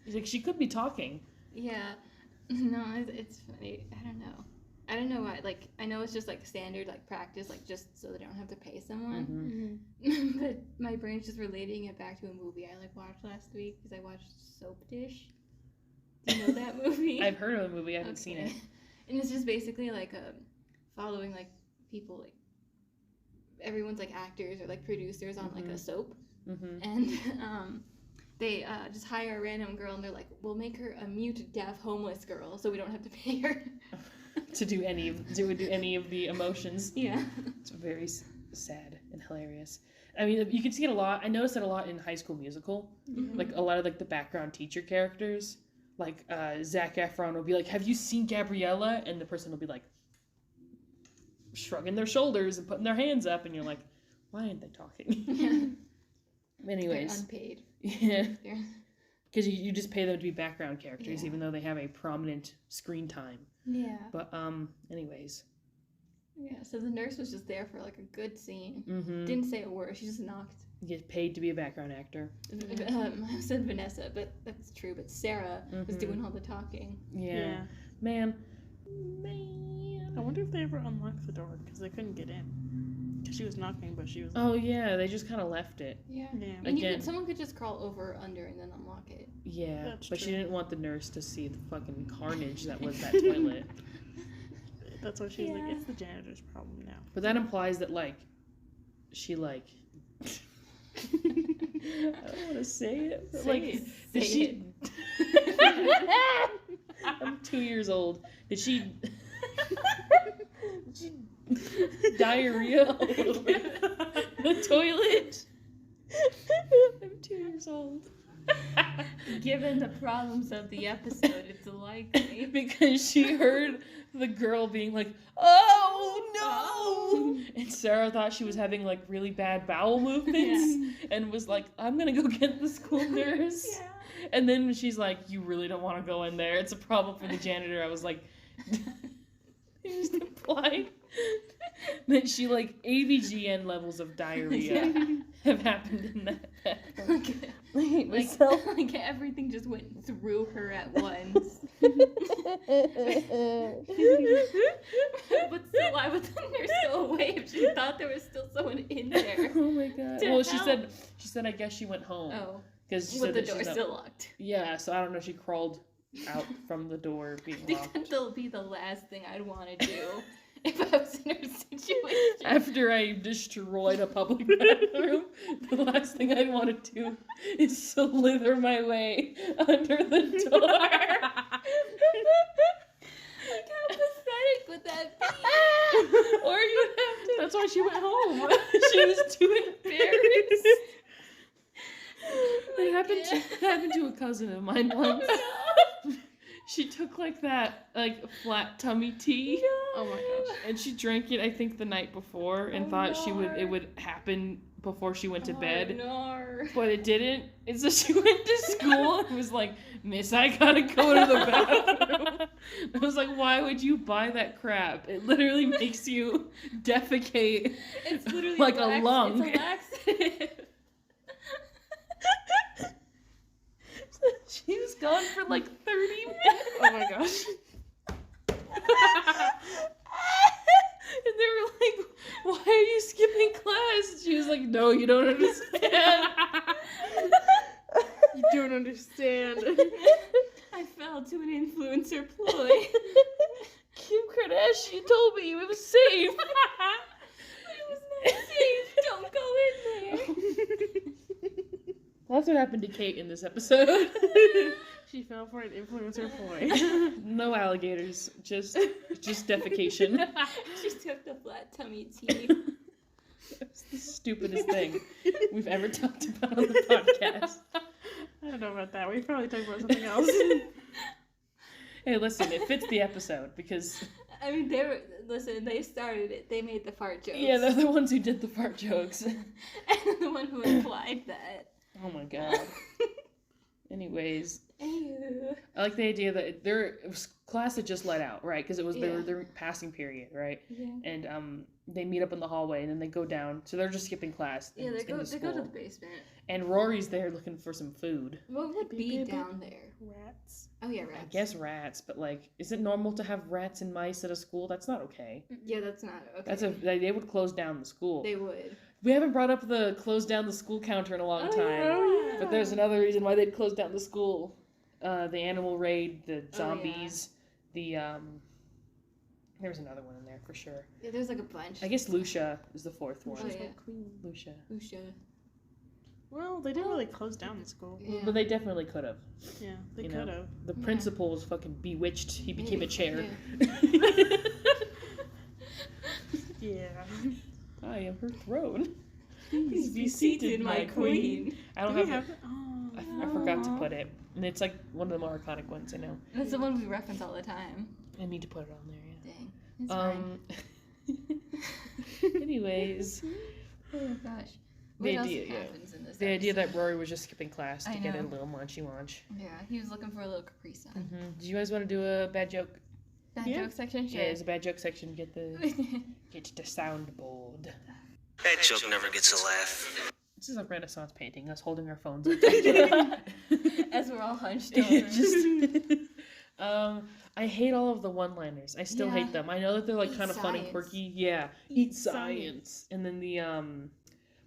A: like she could be talking. Yeah.
B: No, it's funny. I don't know why. Like, I know it's just like standard like practice, like just so they don't have to pay someone. But my brain's just relating it back to a movie I like watched last week because I watched Soap Dish. Do you know that movie?
A: I've heard of the movie. I haven't seen it.
B: And it's just basically like following like people, like everyone's like actors or like producers on like a soap, and they just hire a random girl and they're like, we'll make her a mute, deaf, homeless girl so we don't have to pay her
A: to do any of the emotions.
B: Yeah,
A: it's very sad and hilarious. I mean, you can see it a lot. I noticed it a lot in High School Musical. Like a lot of like the background teacher characters. Like, Zac Efron will be like, have you seen Gabriella? And the person will be like, shrugging their shoulders and putting their hands up. And you're like, why aren't they talking? Anyways.
B: They're unpaid.
A: Yeah. Because you just pay them to be background characters, even though they have a prominent screen time.
B: Yeah.
A: But, anyways.
B: Yeah, so the nurse was just there for, like, a good scene. Didn't say a word. She just knocked.
A: Get paid to be a background actor.
B: I said Vanessa, but that's true. But Sarah was doing all the talking.
A: Yeah. Man.
C: I wonder if they ever unlocked the door, because they couldn't get in. Because she was knocking, but she was...
A: Oh, yeah, they just kind of left it.
B: Yeah. And someone could just crawl over under and then unlock it.
A: Yeah, that's but true. She didn't want the nurse to see the fucking carnage that was that toilet.
C: That's why she was like, it's the janitor's problem now.
A: But that implies that, like, she, like... I don't want to say it. But did she... I'm 2 years old. Did she diarrhea all over the toilet? I'm 2 years old.
B: Given the problems of the episode, it's likely.
A: Because she heard the girl being like, oh no! And Sarah thought she was having like really bad bowel movements and was like, I'm gonna go get the school nurse. And then she's like, you really don't want to go in there. It's a problem for the janitor. I was like, it was implied that she like AVGN levels of diarrhea have happened in that.
B: Like everything just went through her at once. But still, why would the nurse go away if she thought there was still someone in there?
A: Oh my god. Well, she said I guess she went home.
B: Oh.
A: Because
B: with the door still locked.
A: Yeah, so I don't know. She crawled out from the door being locked.
B: I think that'll be the last thing I'd want to do if I was in her situation.
A: After I destroyed a public bathroom, the last thing I'd want to do is slither my way under the door.
B: Like, how pathetic would that be?
A: Or you'd have to...
C: That's why she went home.
A: She was too embarrassed. It happened to a cousin of mine once. She took like that flat tummy tea.
C: Oh my gosh.
A: And she drank it I think the night before and thought it would happen before she went to bed.
B: No.
A: But it didn't. And so she went to school and was like, Miss, I gotta go to the bathroom. I was like, why would you buy that crap? It literally makes you defecate.
B: It's literally
A: like a lung.
B: It's a laxative.
A: She was gone for like 30 minutes.
C: Oh my gosh.
A: And they were like, why are you skipping class? And she was like, no, you don't understand.
C: You don't understand.
B: I fell to an influencer ploy.
A: Kim Kardashian told me it was safe.
B: But it was
A: That's what happened to Kate in this episode.
C: She fell for an influencer ploy.
A: No alligators, just defecation.
B: She took the flat tummy tea.
A: That's the stupidest thing we've ever talked about on the podcast.
C: I don't know about that. We probably talked about something else.
A: Hey, listen, it fits the episode because...
B: I mean, they started it. They made the fart jokes.
A: Yeah, they're the ones who did the fart jokes.
B: And the one who implied that.
A: Oh my god. Anyways,
B: Ew.
A: I like the idea that it was class had just let out, right? Because it was their passing period, right?
B: Yeah.
A: And they meet up in the hallway and then they go down. So they're just skipping class.
B: Yeah, they go to the basement.
A: And Rory's there looking for some food.
B: What would be down there?
C: Rats.
B: Oh yeah, rats.
A: I guess rats, but like, is it normal to have rats and mice at a school? That's not okay.
B: Yeah, that's not okay.
A: They would close down the school.
B: They would.
A: We haven't brought up the close down the school counter in a long time.
B: Yeah.
A: But there's another reason why they'd close down the school. The animal raid, the zombies, there was another one in there for sure.
B: Yeah, there's like a bunch.
A: I guess Lucia is the fourth one.
B: Oh, yeah.
C: Queen.
A: Lucia.
C: Well, they didn't really close down the school.
B: Yeah.
A: But they definitely could have.
C: Yeah, they
A: You
C: could
A: know,
C: have.
A: The principal was fucking bewitched. He became a chair.
C: Yeah.
A: I am her throne.
B: Please be seated, my queen.
A: I don't
C: Do we
A: have
C: have it? Oh,
A: I forgot to put it. And it's like one of the more iconic ones, I know.
B: That's the one we reference all the time.
A: I need to put it on there, yeah.
B: Dang. It's fine.
A: Anyways,
B: Oh gosh.
A: The
B: What
A: idea,
B: else
A: yeah.
B: happens in this
A: the idea
B: episode?
A: that Rory was just skipping class to
B: I
A: get a
B: know.
A: little munchy munch.
B: Yeah, he was looking for a little Capri Sun.
A: Do you guys want to do a bad joke?
B: That
C: Yeah.
B: joke section? Sure.
A: Yeah, it's a bad joke section. Get the soundboard.
E: That joke never gets a laugh.
A: This is a Renaissance painting. Us holding our phones. Up.
B: As we're all hunched over.
A: I hate all of the one-liners. I still
B: Yeah.
A: hate them. I know that they're like
B: Eat
A: kind of fun and
B: science.
A: quirky. Yeah, eat science. And then the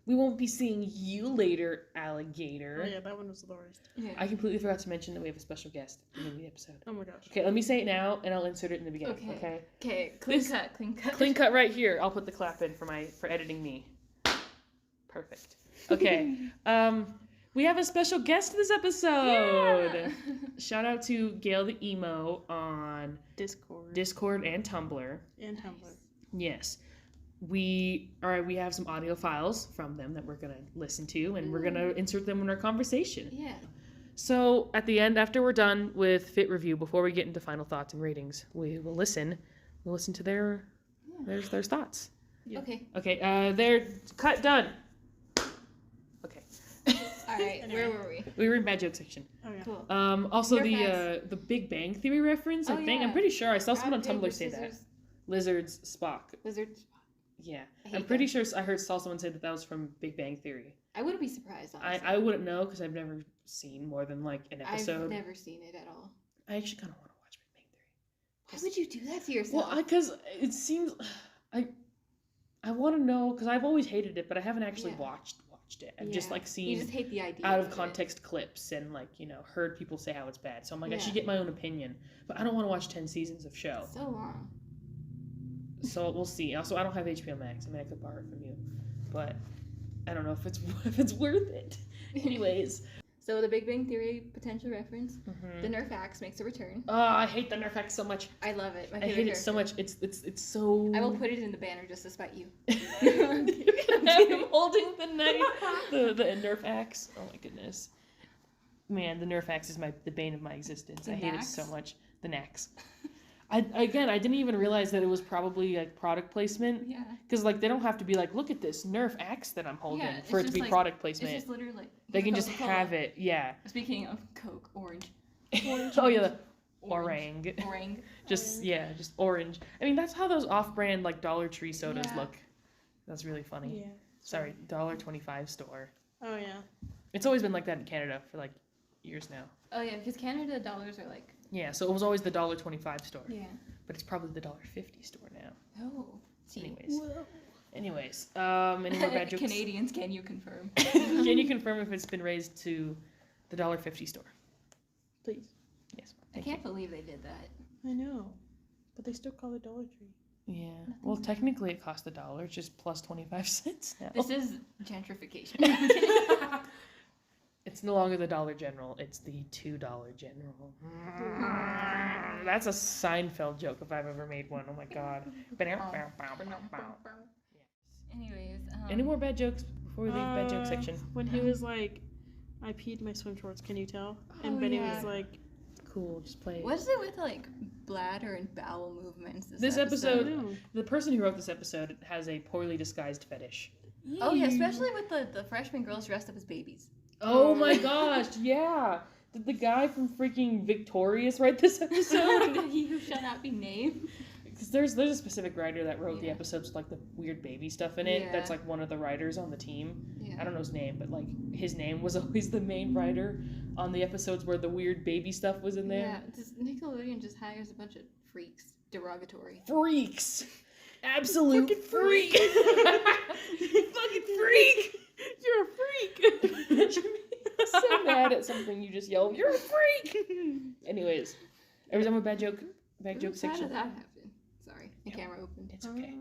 A: we won't be seeing you later, alligator.
C: Oh yeah, that one was the worst.
B: Yeah.
A: I completely forgot to mention that we have a special guest at the beginning of the episode.
C: Oh my gosh.
A: Okay, let me say it now, and I'll insert it in the beginning.
B: Okay.
A: Okay.
B: Okay, clean
A: This-
B: cut.
A: Clean cut right here. I'll put the clap in for editing me. Perfect. Okay. We have a special guest this episode.
B: Yeah.
A: Shout out to Gayle the emo on
C: Discord
A: and Tumblr.
C: and Tumblr.
A: Yes. We have some audio files from them that we're gonna listen to, and we're gonna insert them in our conversation.
B: Yeah.
A: So at the end, after we're done with Fit Review, before we get into final thoughts and ratings, we will listen. We'll listen to their thoughts.
C: Yeah.
B: Okay.
A: Okay. They're cut done. Okay.
B: All right. Where were we?
A: We were in bad joke section.
C: Oh yeah.
B: Cool.
A: Also
B: Nerf
A: the Big Bang Theory reference. I
B: Oh,
A: think
B: yeah.
A: I'm pretty sure I saw someone on
B: Rock,
A: Tumblr
B: paper,
A: say that.
B: scissors,
A: Lizards Spock.
B: Lizards.
A: Yeah,
B: I hate
A: I'm pretty
B: them.
A: sure I saw someone say that was from Big Bang Theory.
B: I wouldn't be surprised. Honestly.
A: I wouldn't know because I've never seen more than like an episode.
B: I've never seen it at all.
A: I actually kind of want to watch Big Bang Theory.
B: Why would you do that to yourself?
A: Well, because it seems I want to know because I've always hated it, but I haven't actually
B: Yeah.
A: watched it. I've just like
B: You
A: seen
B: just hate the idea.
A: out of
B: it.
A: context clips and like heard people say how it's bad. So I'm like I
B: Yeah.
A: should get my own opinion, but I don't want to watch 10 seasons of show.
B: So long.
A: So we'll see. Also, I don't have HBO Max. I mean, I could borrow it from you, but I don't know if it's worth it. Anyways,
B: So the Big Bang Theory potential reference. The Nerf axe makes a return.
A: oh, I hate the Nerf X so much.
B: I love it. My
A: I
B: favorite
A: hate it so
B: character.
A: much. It's so.
B: I will put it in the banner just to spite you.
A: I'm holding the knife, the Nerf axe. Oh my goodness, man, the Nerf axe is the bane of my existence.
B: The
A: I hate it
B: Nax?
A: so much. The Nax. I didn't even realize that it was probably like product placement.
B: Yeah.
A: Because like they don't have to be like, look at this Nerf axe that I'm holding
B: Yeah,
A: for it
B: it's
A: to be
B: just, like,
A: product
B: It's
A: placement.
B: just literally like.
A: They can just
B: Coca-Cola.
A: have it. Yeah.
B: Speaking of Coke, orange.
A: Oh yeah, the orang.
B: Orang.
A: Just orange. I mean that's how those off-brand like Dollar Tree sodas
B: Yeah.
A: look. That's really funny.
C: Yeah.
A: Sorry, $1.25 store.
C: Oh yeah.
A: It's always been like that in Canada for like years now.
B: Oh yeah, because Canada dollars are like.
A: Yeah, so it was always the $1.25 store.
B: Yeah.
A: But it's probably the $1.50 store now.
B: Oh. See.
A: Anyways, any more bad jokes?
B: Canadians, can you confirm?
A: Can you confirm if it's been raised to the $1.50 store?
C: Please.
A: Yes.
B: I can't believe they did that.
C: I know, but they still call it Dollar Tree.
A: Yeah. Well, technically it cost $1, just plus 25 cents now.
B: This is gentrification.
A: It's no longer the Dollar General. It's the $2 General. That's a Seinfeld joke if I've ever made one. Oh my god.
B: Anyways,
A: Any more bad jokes before we leave bad joke section?
C: When he was like, I peed my swim shorts, can you tell? And Benny was like,
A: Cool, just play it.
B: what's it with like bladder and bowel movements?
A: This episode, the person who wrote this episode has a poorly disguised fetish.
B: Oh yeah, especially with the freshman girls dressed up as babies.
A: Oh my gosh, yeah. Did the guy from freaking Victorious write this episode?
B: He who shall not be named.
A: Because there's a specific writer that wrote the episodes with like the weird baby stuff in it.
B: Yeah.
A: That's like one of the writers on the team.
B: Yeah.
A: I don't know his name, but like his name was always the main writer on the episodes where the weird baby stuff was in there.
B: Yeah, Nickelodeon just hires a bunch of freaks. Derogatory.
A: Freaks! Absolute freak! Fucking freak!
C: you're a freak!
A: So mad at something you just yell, you're a freak! Anyways, are we done with bad joke
B: How
A: section?
B: did that happen? Sorry, the camera opened.
A: It's okay.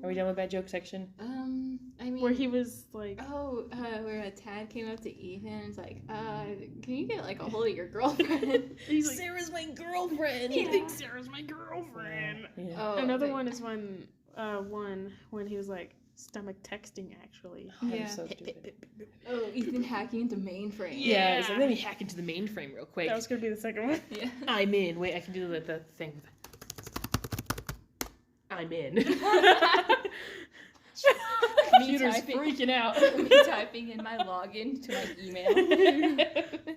A: Are we done with bad joke section?
B: I mean,
C: Where he was like,
B: where a Tad came up to Ethan and was like, can you get like a hold of your girlfriend?
C: he's like,
A: Sarah's my girlfriend!
C: he thinks Sarah's my girlfriend.
A: Yeah.
B: Oh,
C: Another
B: but-
C: one is when he was like, stomach texting actually.
A: That
B: Yeah.
A: was so stupid.
B: Oh, Ethan hacking into mainframe.
A: Yeah, it's like, let me hack into the mainframe real quick.
C: That was gonna be the second one.
B: Yeah.
A: I'm in. Wait, I can do the thing. I'm in. Computer's
B: typing.
A: freaking out.
B: Me typing in my login to my email.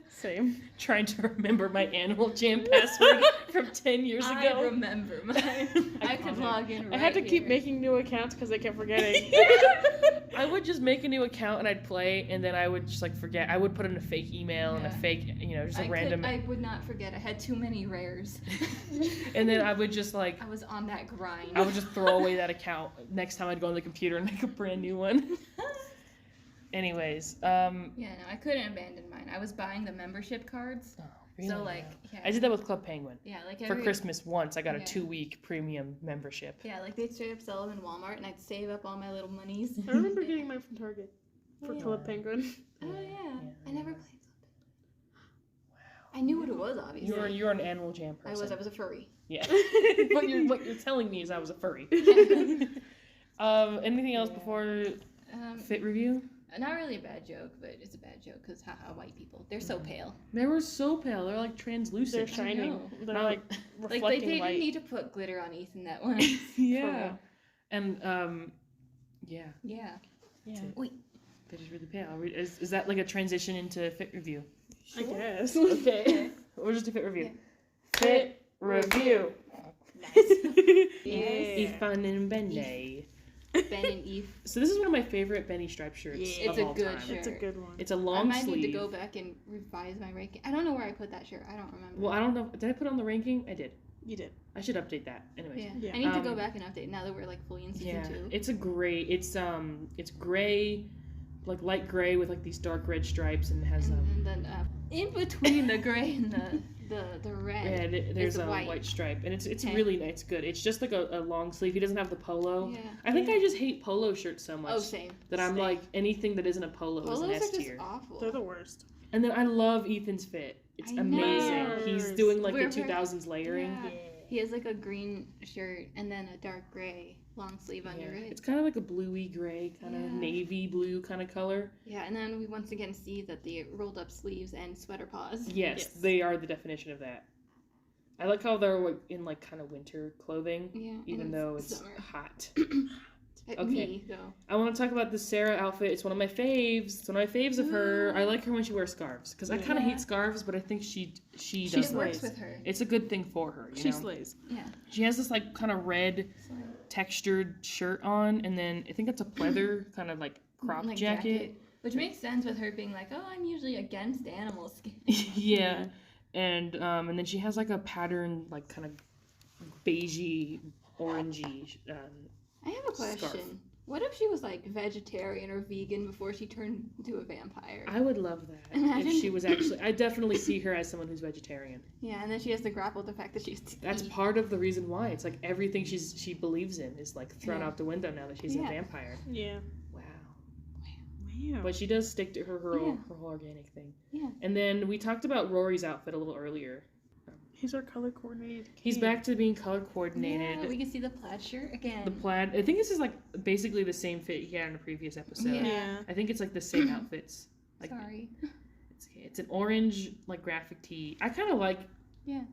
C: Same.
A: Trying to remember my Animal Jam password from 10 years
B: I
A: ago.
B: remember mine. I could log in right
C: I had to keep
B: here.
C: making new accounts because I kept forgetting.
A: I would just make a new account and I'd play, and then I would just like forget. I would put in a fake email and a
B: Yeah.
A: fake, just a random.
B: I would not forget. I had too many rares.
A: And then I would just like,
B: I was on that grind.
A: I would just throw away that account next time I'd go on the computer and make a brand new one. Anyways,
B: Yeah, no, I couldn't abandon mine. I was buying the membership cards.
A: oh, really?
B: So like, yeah.
A: I did that with Club Penguin.
B: Yeah, like
A: For
B: every,
A: Christmas once, I got a
B: Yeah.
A: 2-week premium membership.
B: Yeah, like they'd straight up sell them in Walmart, and I'd save up all my little monies.
C: I remember getting mine from Target for
B: Yeah.
C: Club Penguin.
B: Oh yeah, I never played Club Penguin.
A: Wow.
B: I knew what it was, obviously.
A: You're an Animal Jam
B: I
A: person.
B: was a furry.
A: Yeah. what you're telling me is I was a furry. Anything else before fit review?
B: Not really a bad joke, but it's a bad joke because haha, white people. They're so pale.
A: They were so pale. They're like
C: They're
A: translucent.
C: shining.
B: know.
C: They're
A: Not-
C: like
B: Like
C: reflecting
B: they didn't
C: light.
B: need to put glitter on Ethan that one.
A: Yeah. And yeah.
B: Yeah.
A: Yeah.
B: Wait.
A: They're just really pale. Is that like a transition into fit review?
C: I guess.
A: Okay. We'll just do fit review.
B: Yeah.
A: Fit review.
B: Nice.
C: Yeah.
A: Ifan and Benny.
B: Ben and Eve.
A: So this is one of my favorite Benny striped shirts
C: Yeah.
A: of
B: It's a
A: all
B: good
A: time.
B: shirt.
C: It's a good one.
A: It's a
B: I
A: long
B: might
A: sleeve.
B: need to go back and revise my ranking. I don't know where I put that shirt. I don't remember.
A: Well, I don't know. Did I put it on the ranking? I did.
C: You did.
A: I should update that. Anyways.
B: Yeah.
C: Yeah.
B: I need to go
A: Um,
B: back and update now that we're like fully in season
A: Yeah.
B: 2.
A: It's a gray. It's gray, like light gray with like these dark red stripes, and it has
B: And then in between the gray and the red.
A: there's
B: it's
A: a
B: white.
A: white stripe, and it's
B: Okay.
A: really nice. It's good. It's just like a long sleeve. He doesn't have the polo.
B: Yeah.
A: I think I just hate polo shirts so much
B: Oh, same.
A: that I'm
B: Same.
A: like anything that isn't a polo is an
B: Polos
A: S
B: are just
A: tier.
B: awful.
C: They're the worst.
A: And then I love Ethan's fit. It's
B: I
A: amazing.
C: know.
A: He's doing like
B: We're
A: the 2000s layering.
B: Yeah. He has like a green shirt and then a dark gray long sleeve under
A: Yeah.
B: it.
A: It's kind of like a bluey gray, kind of
B: Yeah.
A: navy blue kind of color.
B: Yeah, and then we once again see that the rolled up sleeves and sweater paws.
A: Yes, they are the definition of that. I like how they're like in like kind of winter clothing,
B: Yeah. and
A: even though it's
B: summer.
A: hot.
B: At
A: Okay.
B: Me, though.
A: I want to talk about the Sarah outfit. It's one of my faves. It's one of my faves of her. I like her when she wears scarves because I kind of
B: Yeah.
A: hate scarves, but I think she
B: She
A: does
B: works
A: them.
B: with her.
A: It's a good thing for her. You
C: She
A: know?
C: slays.
B: Yeah.
A: She has this like kind of red
B: So,
A: textured shirt on, and then I think it's a pleather kind of like crop
B: like,
A: jacket.
B: Which makes sense with her being like, oh, I'm usually against animal skin.
A: Yeah, and then she has like a pattern like kind of beigey, orangey.
B: I have a question.
A: Scarf.
B: What if she was like vegetarian or vegan before she turned into a vampire?
A: I would love that
B: Imagine-
A: if she was actually. I definitely see her as someone who's vegetarian.
B: Yeah, and then she has to grapple with the fact that she's.
A: That's part of the reason why. It's like everything she believes in is like thrown
B: Yeah.
A: out the window now that she's a
B: Yeah.
A: vampire.
C: Yeah.
A: Wow.
C: Ew.
A: But she does stick to her whole organic thing. Yeah. And then we talked about Rory's outfit a little earlier.
C: He's our color coordinated.
A: He's back to being color coordinated.
B: Yeah, we can see the plaid shirt again.
A: The plaid. I think this is like basically the same fit he had in a previous episode.
C: Yeah.
A: I think it's like the same outfits. Like,
B: Sorry.
A: It's an orange like graphic tee. I kind of like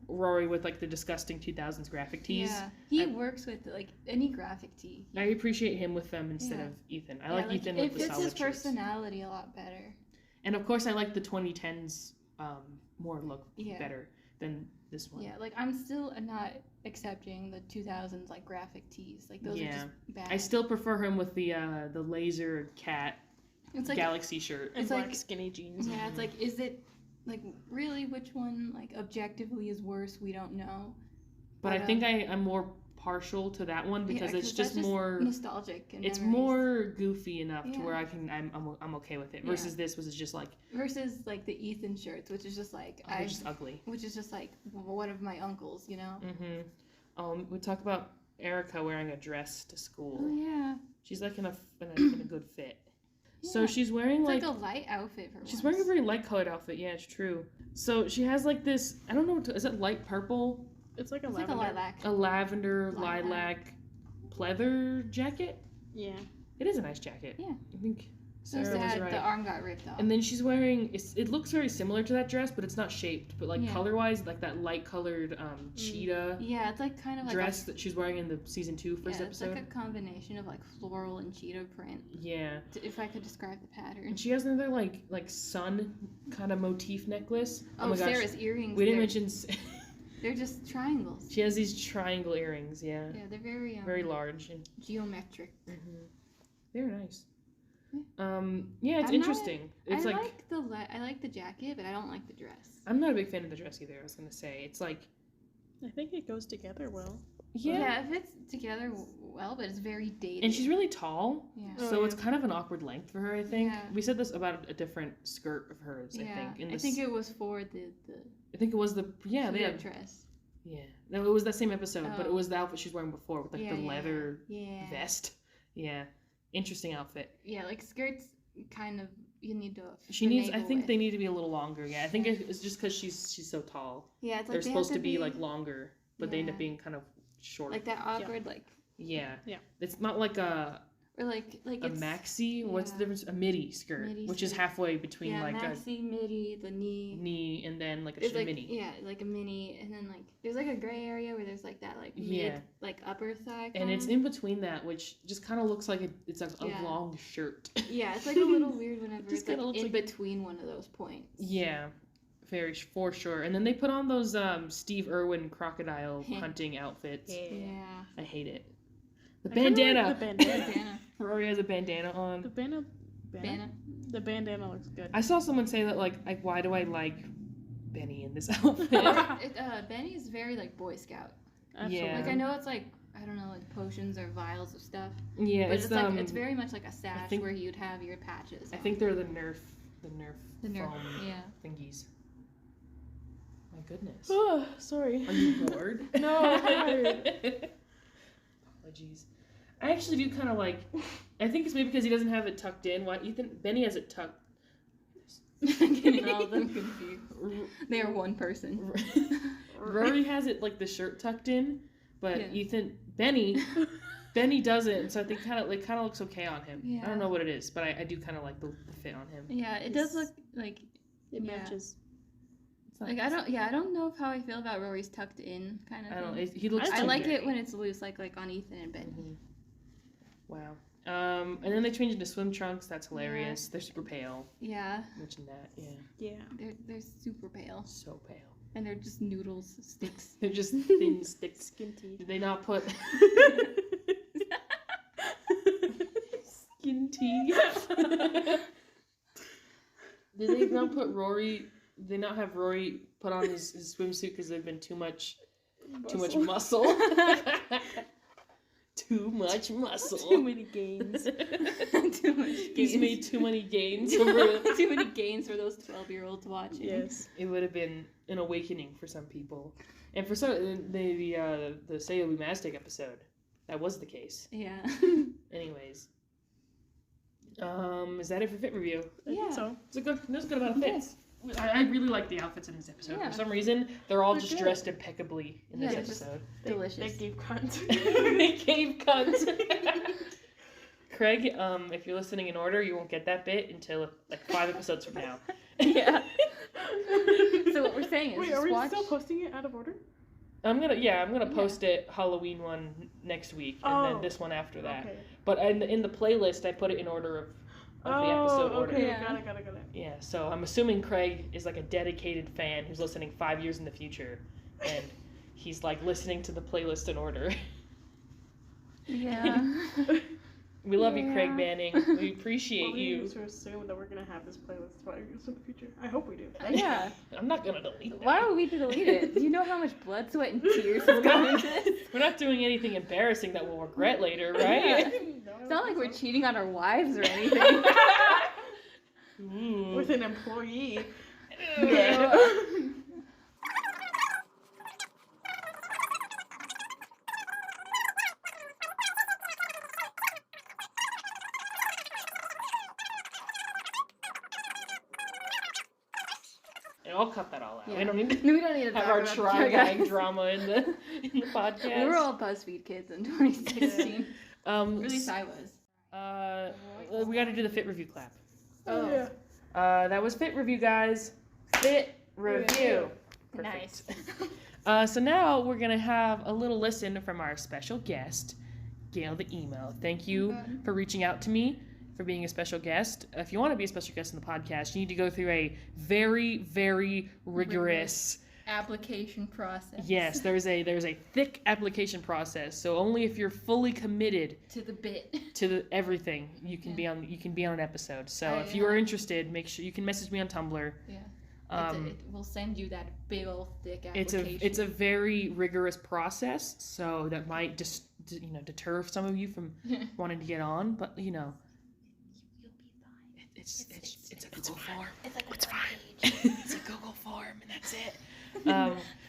A: Rory with like the disgusting 2000s graphic tees.
B: Yeah, he works with like any graphic tee.
A: I appreciate him with them instead of Ethan. I like Ethan with the solid
B: shirts. It fits his
A: shirts.
B: personality a lot better.
A: And of course, I like the 2010s more look better than this one.
B: Yeah, like I'm still not accepting the 2000s like graphic tees. Like those are just bad.
A: I still prefer him with the laser cat
B: like,
A: galaxy shirt.
C: And black skinny jeans.
B: Yeah, it's like, is it like really which one like objectively is worse? We don't know.
A: But I think I'm more partial to that one because it's just more
B: nostalgic. And
A: it's
B: memories.
A: More goofy enough to where I'm okay with it. Versus this was just like
B: like the Ethan shirts, which is just like
A: just ugly.
B: Which is just like one of my uncles, you know.
A: We talk about Erica wearing a dress to school.
B: Oh yeah.
A: She's like in a good fit. Yeah. So she's wearing
B: it's like a light outfit for
A: She's wearing a very light colored outfit. Yeah, it's true. So she has like this. I don't know. Is it light purple?
C: It's like a
B: lilac.
A: A lavender lilac pleather jacket.
C: Yeah.
A: It is a nice jacket.
B: Yeah.
A: I think
B: Sarah was right. The arm got ripped off.
A: And then she's wearing. It looks very similar to that dress, but it's not shaped. But like color wise, like that light colored cheetah.
B: Yeah, it's like kind of like
A: dress that she's wearing in the season 2 first episode.
B: It's like a combination of like floral and cheetah print.
A: Yeah.
B: If I could describe the pattern.
A: And she has another like sun kind of motif necklace.
B: Oh my gosh. Sarah's earrings.
A: We didn't mention.
B: They're just triangles.
A: She has these triangle earrings. Yeah.
B: Yeah, they're
A: very large and
B: geometric.
A: Very nice. Yeah, it's interesting. It's
B: I like the jacket, but I don't like the dress.
A: I'm not a big fan of the dress either. I was gonna say it's like.
C: I think it goes together well.
B: Yeah, it fits together well, but it's very dated.
A: And she's really tall.
B: Yeah.
A: So it's kind of an awkward length for her. I think.
B: Yeah.
A: We said this about a different skirt of hers.
B: Yeah.
A: I think.
B: I think it was for the.
A: I think it was the
B: dress.
A: Yeah, no, it was that same episode, but it was the outfit she's wearing before with like the leather vest. Yeah, interesting outfit.
B: Yeah, like skirts, kind of you need to.
A: She needs. I think they need to be a little longer. Yeah, I think it's just because she's so tall.
B: Yeah, it's like
A: they're supposed to be like longer, but they end up being kind of short.
B: Like that awkward like.
A: Yeah. It's not like a.
B: Or like
A: a maxi. What's the difference? A midi skirt, which is halfway between like
B: maxi, midi, the knee,
A: and then like a mini.
B: Yeah, like a mini, and then like there's like a gray area where there's like that like mid like upper thigh.
A: And it's in between that, which just kind of looks like it's a long shirt.
B: Yeah, it's like a little weird whenever it's like in between one of those points.
A: Yeah, for sure. And then they put on those Steve Irwin crocodile hunting outfits.
B: Yeah,
A: I hate it. The bandana.
C: Like the bandana.
A: Rory has a bandana on.
C: The bandana looks good.
A: I saw someone say that like why do I like Benny in this outfit?
B: Benny is very like Boy Scout.
C: Absolutely.
A: Yeah.
B: Like I know it's like I don't know like potions or vials of stuff.
A: Yeah,
B: but it's like it's very much like a sash where you'd have your patches.
A: I think they're the Nerf foam thingies. My goodness.
C: Oh, sorry.
A: Are you bored?
C: No, I'm tired.
A: Apologies. I actually do kind of like. I think it's maybe because he doesn't have it tucked in. Benny has it tucked.
B: Getting all of them confused. They are one person.
A: Rory has it like the shirt tucked in, but Benny doesn't. So I think kind of looks okay on him.
B: Yeah.
A: I don't know what it is, but I do kind of like the fit on him.
B: Yeah, it does look like
C: it matches.
B: Like I don't know how I feel about Rory's tucked in kind of.
A: I don't. He looks.
B: I like it when it's loose, like on Ethan and Benny.
A: Mm-hmm. Wow. And then they change into swim trunks. That's hilarious. Yeah. They're super pale.
B: Yeah.
A: Mentioned that. Yeah.
B: Yeah. They're super pale.
A: So pale.
B: And they're just noodles, sticks.
A: They're just thin sticks.
C: Skinty.
A: Did they not put skin tea? Did they not put Rory? Did they not have Rory put on his swimsuit because there'd been too much muscle? Too much muscle.
C: Too many gains.
B: Too much gains.
A: He's made too many gains.
B: Too many gains for those 12-year-olds watching.
C: Yes.
A: It would have been an awakening for some people. And for some, the Say We Maztek episode, that was the case.
B: Yeah.
A: Anyways. Is that it for fit review?
C: I think so.
A: It's a good amount of fits. I really like the outfits in this episode.
B: Yeah.
A: For some reason, they're all
C: They're
A: just
C: good.
A: dressed impeccably in this
B: Yeah, just-
A: episode.
B: Delicious.
C: They gave cunt.
A: They gave cunt. Craig, if you're listening in order, you won't get that bit until like 5 episodes from now.
B: Yeah. So what we're saying is
C: Wait,
B: just
C: are we
B: watch.
C: still posting it out of order?
A: I'm gonna post it Halloween one next week, and then this one after that.
C: Okay.
A: But in the playlist, I put it in order of the episode order.
C: Okay,
B: Yeah.
C: got it.
A: Yeah, so I'm assuming Craig is like a dedicated fan who's listening 5 years in the future, and he's like listening to the playlist in order.
B: Yeah.
A: We love you, Craig
B: Yeah.
A: Manning. We appreciate
C: Well, we
A: you.
C: used to assume that we're gonna have this playlist 5 years in the future. I hope we do.
B: Yeah.
A: I'm not gonna delete that.
B: Why would we delete it? Do you know how much blood, sweat, and tears has gone into this?
A: We're not doing anything embarrassing that we'll regret later, right?
B: It's not like we're cheating on our wives or anything.
A: Ooh.
C: With an employee.
A: And I'll cut that all out.
B: Yeah.
A: We don't need to
B: We don't need to
A: have
B: talk
A: our
B: about
A: tri-gang drama in the podcast.
B: We were all BuzzFeed kids in 2016. Or at least I was.
A: We got to do the fit review clap.
B: Oh.
C: Yeah.
A: That was fit review, guys. Fit review.
B: Nice.
A: So now we're gonna have a little listen from our special guest, Gayle the email. Thank you for reaching out to me, for being a special guest. If you want to be a special guest in the podcast, you need to go through a very, very rigorous
B: Application process.
A: Yes, there's a thick application process. So only if you're fully committed
B: To the bit.
A: to everything, you can be on an episode. So if you are interested, make sure you can message me on Tumblr.
B: Yeah.
A: Um,
B: We'll send you that big old thick application.
A: it's a very rigorous process, so that might just deter some of you from wanting to get on, but
B: You'll be fine.
A: it's a Google form.
B: It's fine.
A: It's a Google form, and that's it.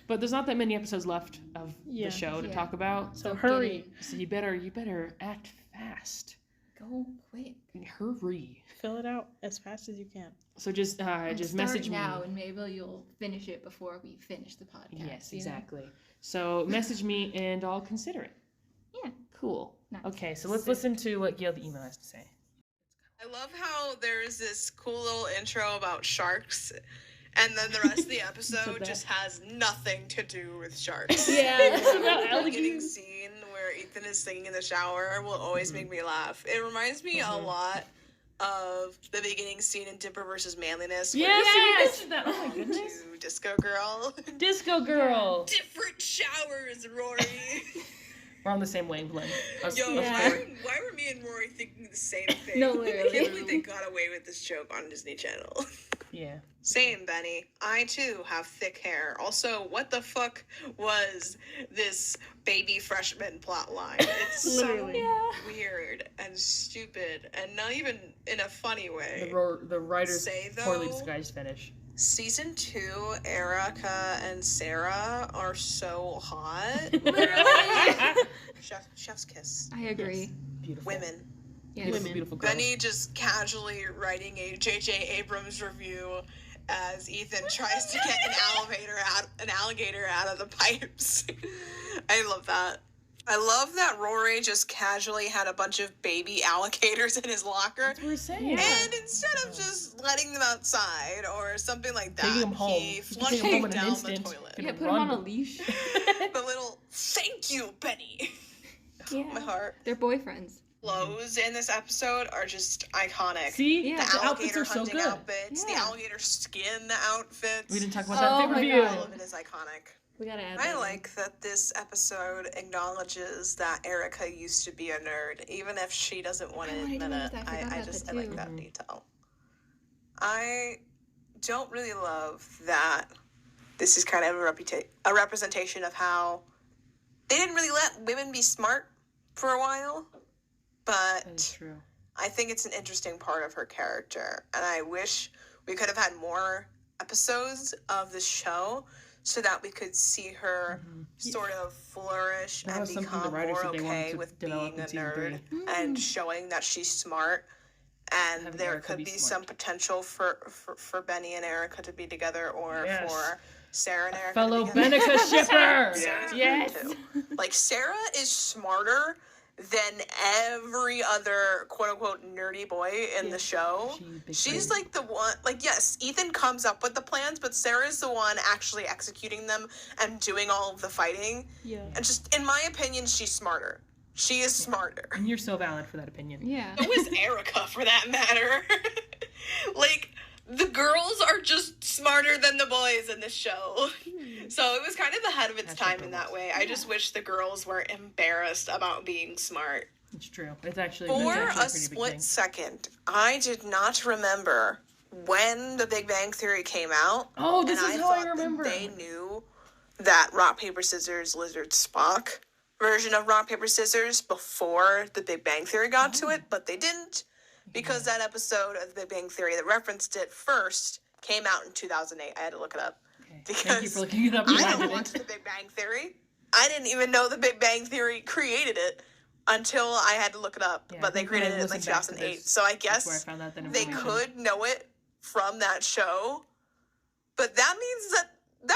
A: But there's not that many episodes left of the show to talk about,
C: So
B: So
C: hurry.
A: so you better act fast.
B: Go quick.
A: Hurry.
C: Fill it out as fast as you can.
A: So just
B: And start
A: message
B: now,
A: me.
B: and maybe you'll finish it before we finish the podcast.
A: Yes,
B: you know?
A: exactly. So message me and I'll consider it.
B: Yeah.
A: Cool.
B: Nice.
A: Okay, so let's
B: Sick.
A: listen to what Gayle the email has to say.
G: I love how there's this cool little intro about sharks, and then the rest of the episode
A: bad.
G: just has nothing to do with sharks.
A: Yeah, it's about
G: The beginning
A: alligators.
G: scene where Ethan is singing in the shower will always make me laugh. It reminds me a lot of the beginning scene in Dipper versus Manliness. where
A: Yes,
G: he
A: you
G: goes
A: mentioned that. Oh my goodness.
G: to Disco Girl.
A: Disco Girl.
G: Different showers, Rory.
A: We're on the same wavelength. Us-
G: Yo,
A: us
G: why,
A: four.
G: why were me and Rory thinking the same thing?
B: No,
G: I
B: literally.
G: can't believe they got away with this joke on Disney Channel.
A: Yeah.
G: Same, Benny. I too have thick hair. Also, what the fuck was this baby freshman plot line? It's so
C: Literally.
G: weird and stupid and not even in a funny way.
A: The writer's
G: Say,
A: poorly
G: though-
A: disguised finish.
G: Season 2, Erica and Sarah are so hot.
B: Literally.
G: Chef's kiss.
B: I agree.
A: Beautiful.
G: Women.
B: Yes.
A: Beautiful, beautiful girls.
G: Benny just casually writing a J.J. Abrams review as Ethan tries to get an alligator out of the pipes. I love that. I love that Rory just casually had a bunch of baby alligators in his locker.
A: That's what we're saying.
G: And instead of just letting them outside or something like that,
A: Taking them home.
G: he
A: Just
G: flushed
A: taking them home
G: them
A: in an
G: down
A: instant.
G: the toilet.
A: Gonna
B: Yeah, put
A: run.
B: them on a leash.
G: The little thank you, Benny. My
B: Yeah.
G: heart.
B: They're boyfriends.
G: Clothes in this episode are just iconic.
A: See?
B: Yeah.
G: The
A: The outfits
G: alligator
A: are so
G: hunting
A: good.
G: outfits, the
B: Yeah.
G: alligator skin outfits.
A: We didn't talk about
B: Oh
A: that in
B: my
A: review.
B: God.
G: All of it is iconic.
B: We gotta add
G: I
B: that
G: like that this episode acknowledges that Erica used to be a nerd, even if she doesn't want to
B: Oh, I
G: admit
B: noticed
G: it.
B: that. I forgot
G: I
B: about
G: just
B: that
G: I like
B: too.
G: that detail. I don't really love that this is kind of a representation of how they didn't really let women be smart for a while,
A: That is
G: but
A: true.
G: I think it's an interesting part of her character, and I wish we could have had more episodes of the show so that we could see her sort of flourish
A: That
G: and
A: was something the
G: become
A: writers
G: more
A: said they wanted
G: okay
A: to
G: with
A: develop
G: being a
A: in season
G: nerd
A: 3.
G: and showing that she's smart and
A: Having
G: there
A: Erica
G: could
A: be
G: be
A: smart.
G: some potential for Benny and Erica to be together, or
A: Yes.
G: for Sarah and Erica
A: Fellow
G: to be together.
A: Benica shipper!
G: Sarah's
A: Yes!
G: good too. Like, Sarah is smarter than every other quote-unquote nerdy boy in the show. She's like the one, like, yes, Ethan comes up with the plans, but Sarah's the one actually executing them and doing all of the fighting.
C: Yeah.
G: And just, in my opinion, she's smarter. She is smarter.
A: And you're so valid for that opinion.
B: Yeah.
G: So is Erica, for that matter. Like, the girls are just smarter than the boys in this show. So it was kind of ahead of its time in that way. I just wish the girls weren't embarrassed about being smart.
A: It's true. It's actually
G: For
A: a
G: a
A: pretty big
G: split
A: thing.
G: second, I did not remember when The Big Bang Theory came out.
A: Oh, this
G: and
A: is how I
G: thought
A: remember.
G: that they knew that Rock, Paper, Scissors, Lizard, Spock version of Rock, Paper, Scissors before The Big Bang Theory got to it, but they didn't, because that episode of The Big Bang Theory that referenced it first came out in 2008. I had to look it up.
A: Okay.
G: Because
A: Thank you for looking it up.
G: I don't watch The Big Bang Theory. I didn't even know The Big Bang Theory created it until I had to look it up.
A: Yeah, I
G: but they
A: think when I
G: created it in like
A: listened back to
G: 2008.
A: this,
G: So I
A: that's where I
G: guess
A: found out that
G: they
A: information.
G: could know it from that show. But that means that the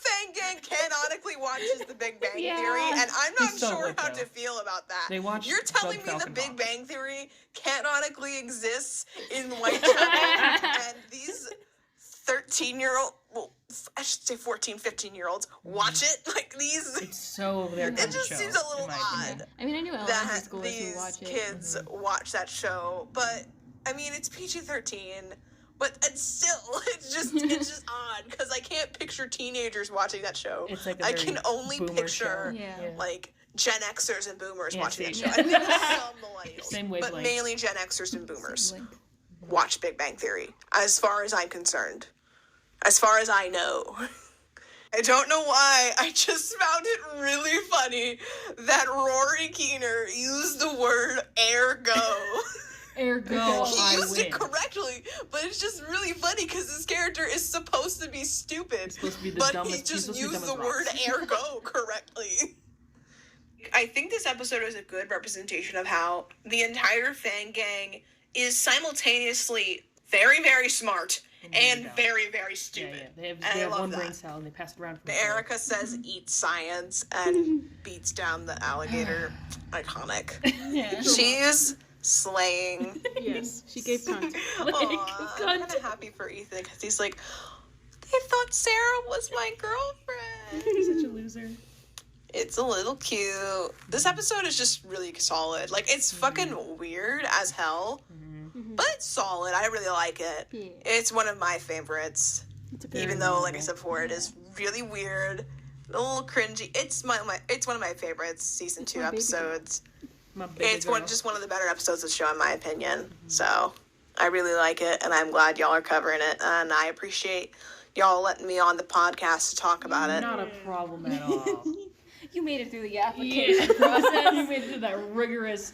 G: Fang Gang canonically watches The Big Bang
B: Yeah.
G: Theory, and I'm not
A: They so
G: sure
A: would,
G: how
A: though.
G: to feel about that.
A: They watch
G: You're telling
A: Doug
G: me The
A: Falcon
G: Big
A: Hawk.
G: Bang Theory canonically exists in Whitechapel, and these 13-year-old, well, I should say 14, 15-year-olds watch it? Like, these...
A: It's so their kind
G: It
A: of
G: just
A: show,
G: seems a little
A: in my
G: odd
A: opinion.
B: I mean, I knew elementary
G: that
B: schoolers who
G: these
B: watch it.
G: kids watch that show, but I mean, it's PG-13, but it's still, it's just odd, because I can't picture teenagers watching that show.
A: It's like a
G: I
A: very
G: can only
A: boomer
G: picture,
A: show.
B: Yeah.
G: like, Gen Xers and Boomers
A: Yeah,
G: watching that
A: see,
G: show. I think some millennials,
A: Same
G: but
A: wavelength.
G: mainly Gen Xers and Boomers
B: Like,
G: watch Big Bang Theory, as far as I'm concerned. As far as I know. I don't know why, I just found it really funny that Rory Keener used the word ergo.
A: Ergo,
G: He
A: I
G: used
A: win.
G: it correctly, but it's just really funny because his character is supposed to be stupid,
A: supposed to be the
G: but
A: dumbest-
G: he
A: he's
G: just
A: supposed to be
G: used
A: dumb
G: the
A: as
G: word
A: rocks.
G: ergo correctly. I think this episode is a good representation of how the entire Fang Gang is simultaneously very, very smart and
A: dumb.
G: very, very
A: Yeah,
G: stupid.
A: yeah. They
G: And
A: have
G: I
A: one
G: love
A: brain
G: that.
A: cell and they pass it around from each other.
G: Erica says eat science and beats down the alligator. Iconic.
B: yeah.
G: She's slaying.
C: Yes, she gave content.
G: Aw, I'm kind of happy for Ethan because he's like, they thought Sarah was my girlfriend.
A: He's such a loser.
G: It's a little cute. This episode is just really solid. Like, it's fucking weird as hell, but it's solid. I really like it.
B: Yeah.
G: It's one of my favorites.
C: It's a good
G: Even though, like I said before, it is really weird, a little cringy. It's it's one of my favorites. Season 2
C: my baby
G: episodes.
A: My baby
G: It's
A: girl.
G: just one of the better episodes of the show, in my opinion. So I really like it, and I'm glad y'all are covering it, and I appreciate y'all letting me on the podcast to talk about it.
A: Not a problem at all.
B: You made it through the
A: Yeah.
B: application process.
A: You made it through that rigorous,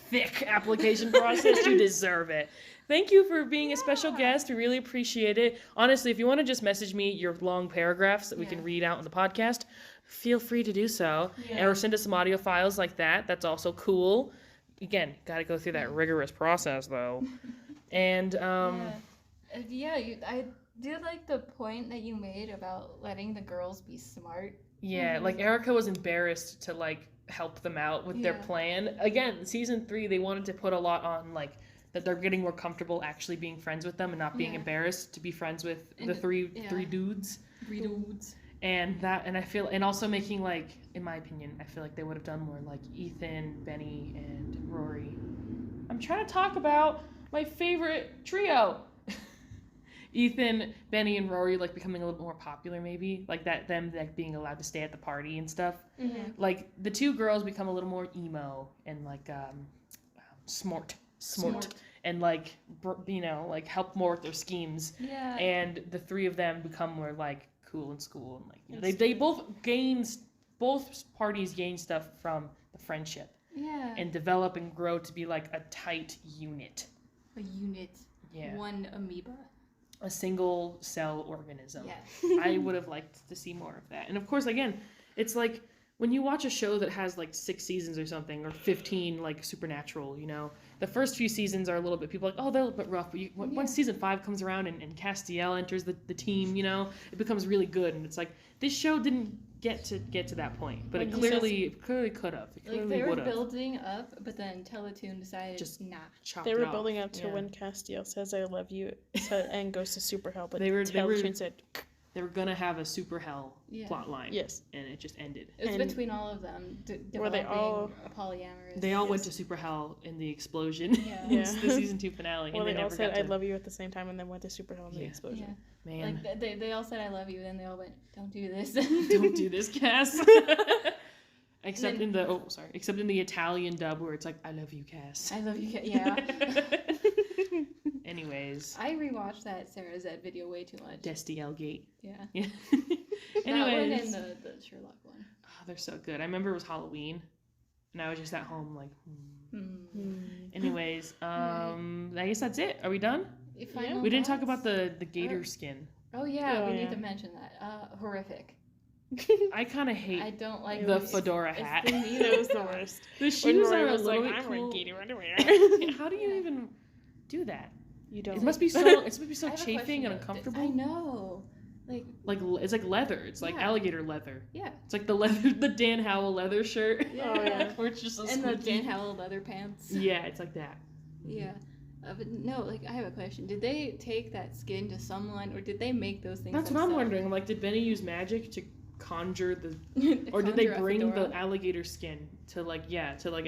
A: thick application process. You deserve it. Thank you for being a special guest. We really appreciate it. Honestly, if you want to just message me your long paragraphs that we can read out on the podcast, feel free to do so. Or send us some audio files like that. That's also cool. Again, got to go through that rigorous process, though. And,
B: I did like the point that you made about letting the girls be smart.
A: yeah, like Erica was embarrassed to, like, help them out with their
B: Yeah.
A: plan. Again, season 3, they wanted to put a lot on, like, that they're getting more comfortable actually being friends with them and not being
B: Yeah.
A: embarrassed to be friends with
B: And
A: the three
B: yeah.
A: dudes.
B: Three dudes.
A: And I feel, and also making, like, in my opinion, I feel like they would have done more, like, Ethan, Benny, and Rory. I'm trying to talk about my favorite trio. Ethan, Benny, and Rory, like, becoming a little bit more popular, maybe. Like, them, like, being allowed to stay at the party and stuff.
B: Mm-hmm.
A: Like, the two girls become a little more emo and, like, smart. And, like, like, help more with their schemes.
B: Yeah.
A: And the three of them become more, like, cool in school. And, like, they both parties gain stuff from the friendship.
B: Yeah.
A: And develop and grow to be, like, a tight unit.
B: A unit.
A: Yeah.
B: One amoeba.
A: A single cell organism.
B: Yeah.
A: I would have liked to see more of that. And of course, again, it's like when you watch a show that has like 6 seasons or something, or 15, like Supernatural, you know, the first few seasons are a little bit, people are like, oh, they're a little bit rough, but once season 5 comes around and Castiel enters the team, you know, it becomes really good, and it's like, this show didn't get to that point, but it clearly could have.
B: Like, they were building up, but then Teletoon decided
A: just
B: nah.
C: They were building up to when Castiel says "I love you" and goes to Super Hell, but Teletoon said
A: they were gonna have a Super Hell plot line.
C: Yes,
A: and it just ended.
B: It was between all of them. Were they all polyamorous?
A: They all went to Super Hell in the explosion.
C: Yeah.
A: The season 2 finale.
C: Well,
A: and
C: they all said "I love you" at the same time, and then went to Super Hell in the explosion.
B: Yeah.
A: Man,
B: like they all said "I love you," then they all went, "Don't do this."
A: Don't do this, Cass. Except in the Italian dub where it's like, "I love you, Cass."
B: I love you, Cass. Yeah.
A: Anyways,
B: I rewatched that Sarah Z video way too much.
A: Destiel Gate.
B: Yeah.
A: Anyways,
B: that one and the Sherlock one.
A: Oh, they're so good. I remember it was Halloween, and I was just at home like. Anyways, I guess that's it. Are we done? We didn't talk about the gator skin.
B: Oh yeah, we need to mention that. Horrific.
A: I kind of hate.
B: I don't like
A: the fedora hat.
C: It was the worst.
A: The shoes are a little bit
C: I'm
A: cool.
C: wearing gator underwear.
A: How do you even do that?
C: You don't.
A: It must be so
B: I have a
A: chafing and
B: question,
A: uncomfortable.
B: I know. Like
A: it's like leather. It's like alligator leather.
B: Yeah.
A: It's like the Dan Howell leather shirt.
B: Yeah. Oh, yeah.
A: Where it's just so
B: and
A: squeaky.
B: the Dan Howell leather pants.
A: Yeah, it's like that.
B: Yeah. But no, like, I have a question. Did they take that skin to someone, or did they make those things
A: That's
B: themselves?
A: what I'm wondering. I'm like, did Benny use magic to conjure the, or did they bring the alligator skin to a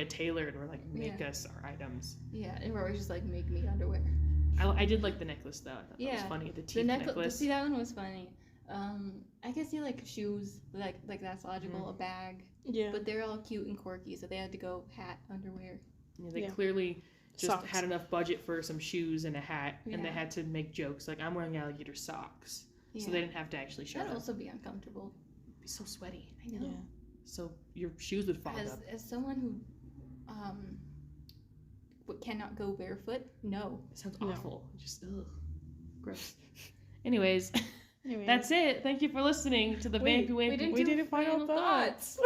A: tailor and were like, make us our items?
B: Yeah, and we're always just like, make me underwear.
A: I did like the necklace though. I thought that was funny. The teeth necklace.
B: See, that one was funny. I guess you like shoes, like that's logical. A bag.
C: Yeah.
B: But they're all cute and quirky, so they had to go hat, underwear.
A: Yeah, they clearly just had enough budget for some shoes and a hat, and they had to make jokes like, I'm wearing alligator socks. So they didn't have to actually show
B: That'd
A: them.
B: also be uncomfortable.
A: It'd be so sweaty.
B: I know.
C: Yeah.
A: So your shoes would fog up.
B: As someone who cannot go barefoot, no.
A: It sounds awful. Just gross. Anyways, that's it. Thank you for listening to the Vampy Wampy.
C: We didn't final thoughts.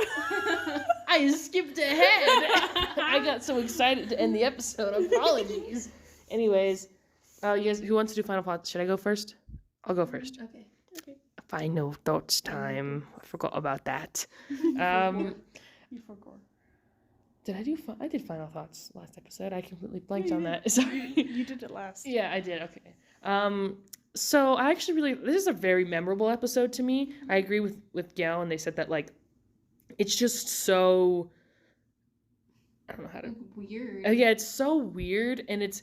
A: I skipped ahead. I got so excited to end the episode. Apologies. Anyways, you guys, who wants to do final thoughts? Should I go first? I'll go first.
B: Okay.
A: Final thoughts time. I forgot about that.
C: You forgot.
A: Did I do? I did final thoughts last episode. I completely blanked on that. Sorry.
C: You did it last.
A: Yeah, I did. Okay. So I actually this is a very memorable episode to me. I agree with Gayle, and they said that like, it's just so. I don't know how to.
B: Weird.
A: Yeah, it's so weird, and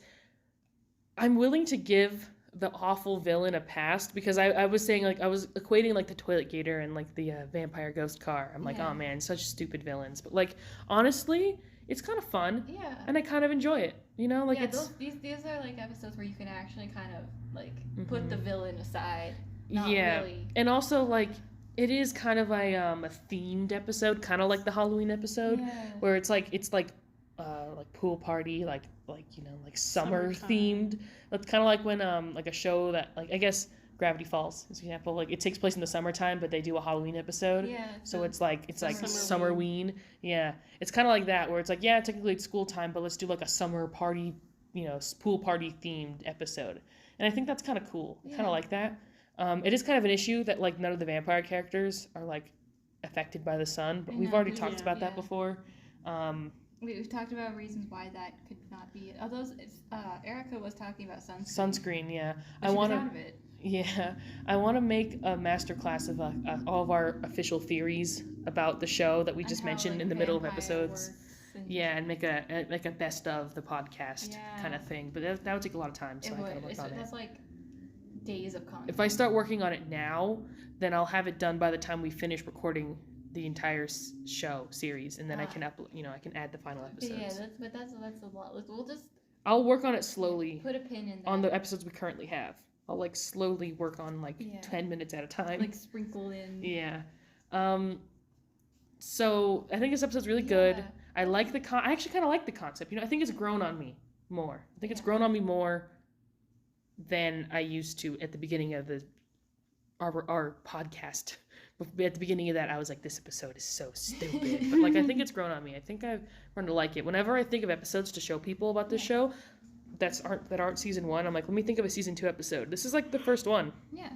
A: I'm willing to give the awful villain a pass because I was saying like I was equating like the toilet gator and like the vampire ghost car. I'm like, oh man, such stupid villains. But like honestly, it's kind of fun.
B: Yeah.
A: And I kind of enjoy it. You know, like
B: these are like episodes where you can actually kind of like put the villain aside. Not really.
A: And also like it is kind of a themed episode, kind of like the Halloween episode, where it's like pool party, like summer themed. That's kind of like when like a show that like I guess Gravity Falls is an example. Like it takes place in the summertime, but they do a Halloween episode. Yeah. So it's like Summerween. Yeah. It's kind of like that where it's like technically it's school time, but let's do like a summer party, pool party themed episode. And I think that's kind of cool. Kind of like that. It is kind of an issue that like none of the vampire characters are like affected by the sun, but we've already talked about that before.
B: We've talked about reasons why that could not be it. Although Erica was talking about sunscreen.
A: Sunscreen, yeah.
B: I want to.
A: Yeah, I want to make a masterclass of all of our official theories about the show that we just mentioned in the middle of episodes. And make a best of the podcast kind of thing. But that would take a lot of time, so I kind of work on it.
B: That's like days of content.
A: If I start working on it now, then I'll have it done by the time we finish recording the entire show series, and then I can upload. I can add the final episodes.
B: Yeah, that's a lot. We'll just.
A: I'll work on it slowly.
B: Put a pin in that.
A: On the episodes we currently have. I'll like slowly work on 10 minutes at a time.
B: Like sprinkle in.
A: Yeah. So I think this episode's really good. I like I actually kind of like the concept. I think it's grown on me more. I think it's grown on me more than I used to at the beginning of our podcast at the beginning of that, I was like, this episode is so stupid. But like, I think it's grown on me. I think I've learned to like it. Whenever I think of episodes to show people about this show that aren't season 1, I'm like, let me think of a season 2 episode. This is like the first one.
B: Yeah.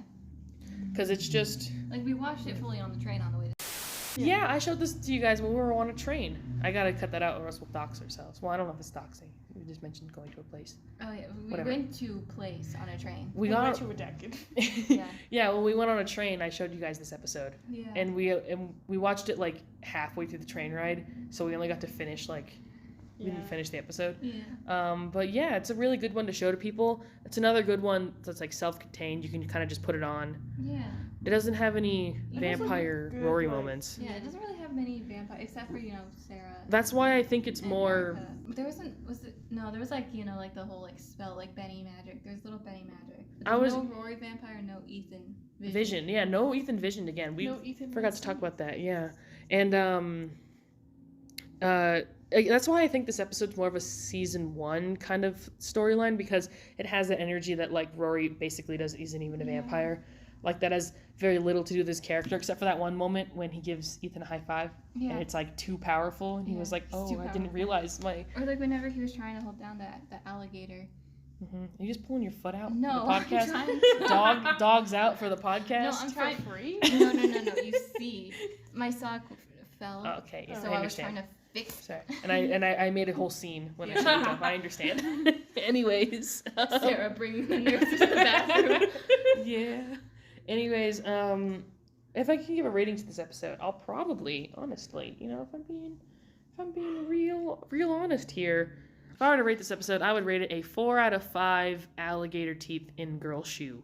A: Because it's just...
B: Like, we watched it fully on the train on the way to...
A: Yeah, I showed this to you guys when we were on a train. I gotta cut that out or else we'll dox ourselves. Well, I don't know if it's doxing. We just mentioned going to a place.
B: Oh, yeah. We
A: Whatever.
B: went to a place on a train.
A: We got
C: to redacted.
A: Yeah, when we went on a train, I showed you guys this episode.
B: Yeah.
A: And we watched it like halfway through the train ride, so we only got to finish like we didn't finish the episode.
B: Yeah.
A: But yeah, it's a really good one to show to people. It's another good one that's like self-contained. You can kind of just put it on.
B: Yeah.
A: It doesn't have any
B: It
A: vampire
C: good,
A: Rory
C: like-
A: moments.
B: Yeah, it doesn't really have many vampires, except for, Sarah.
A: That's why I think it's
B: and
A: more.
B: Erica. But there there was like, like the whole like spell, like Benny magic. There's little Benny magic. But there's no Rory vampire, no Ethan
A: Vision. Yeah, no Ethan Vision again. We
C: No Ethan
A: forgot to talk about that. Yeah, and that's why I think this episode's more of a season 1 kind of storyline, because it has that energy that like Rory basically isn't even a vampire. Like that has very little to do with his character, except for that one moment when he gives Ethan a high five, and it's like too powerful, and he was like, "Oh, I didn't realize my."
B: Or like whenever he was trying to hold down that alligator.
A: Mm-hmm. Are you just pulling your foot out?
B: No,
A: for the podcast.
B: I'm trying
A: Dogs out for the podcast.
B: No, I'm trying.
C: For free?
B: No. You see, my sock fell.
A: Oh, okay, yeah,
B: So
A: I
B: I was
A: understand.
B: trying to fix.
A: Sorry. And I made a whole scene when I showed it up. I understand. Anyways.
B: Sarah bringing the nurse to the bathroom.
A: Yeah. Anyways, if I can give a rating to this episode, I'll probably, honestly, if I'm being real honest here, if I were to rate this episode, I would rate it a 4 out of 5 alligator teeth in girl shoe.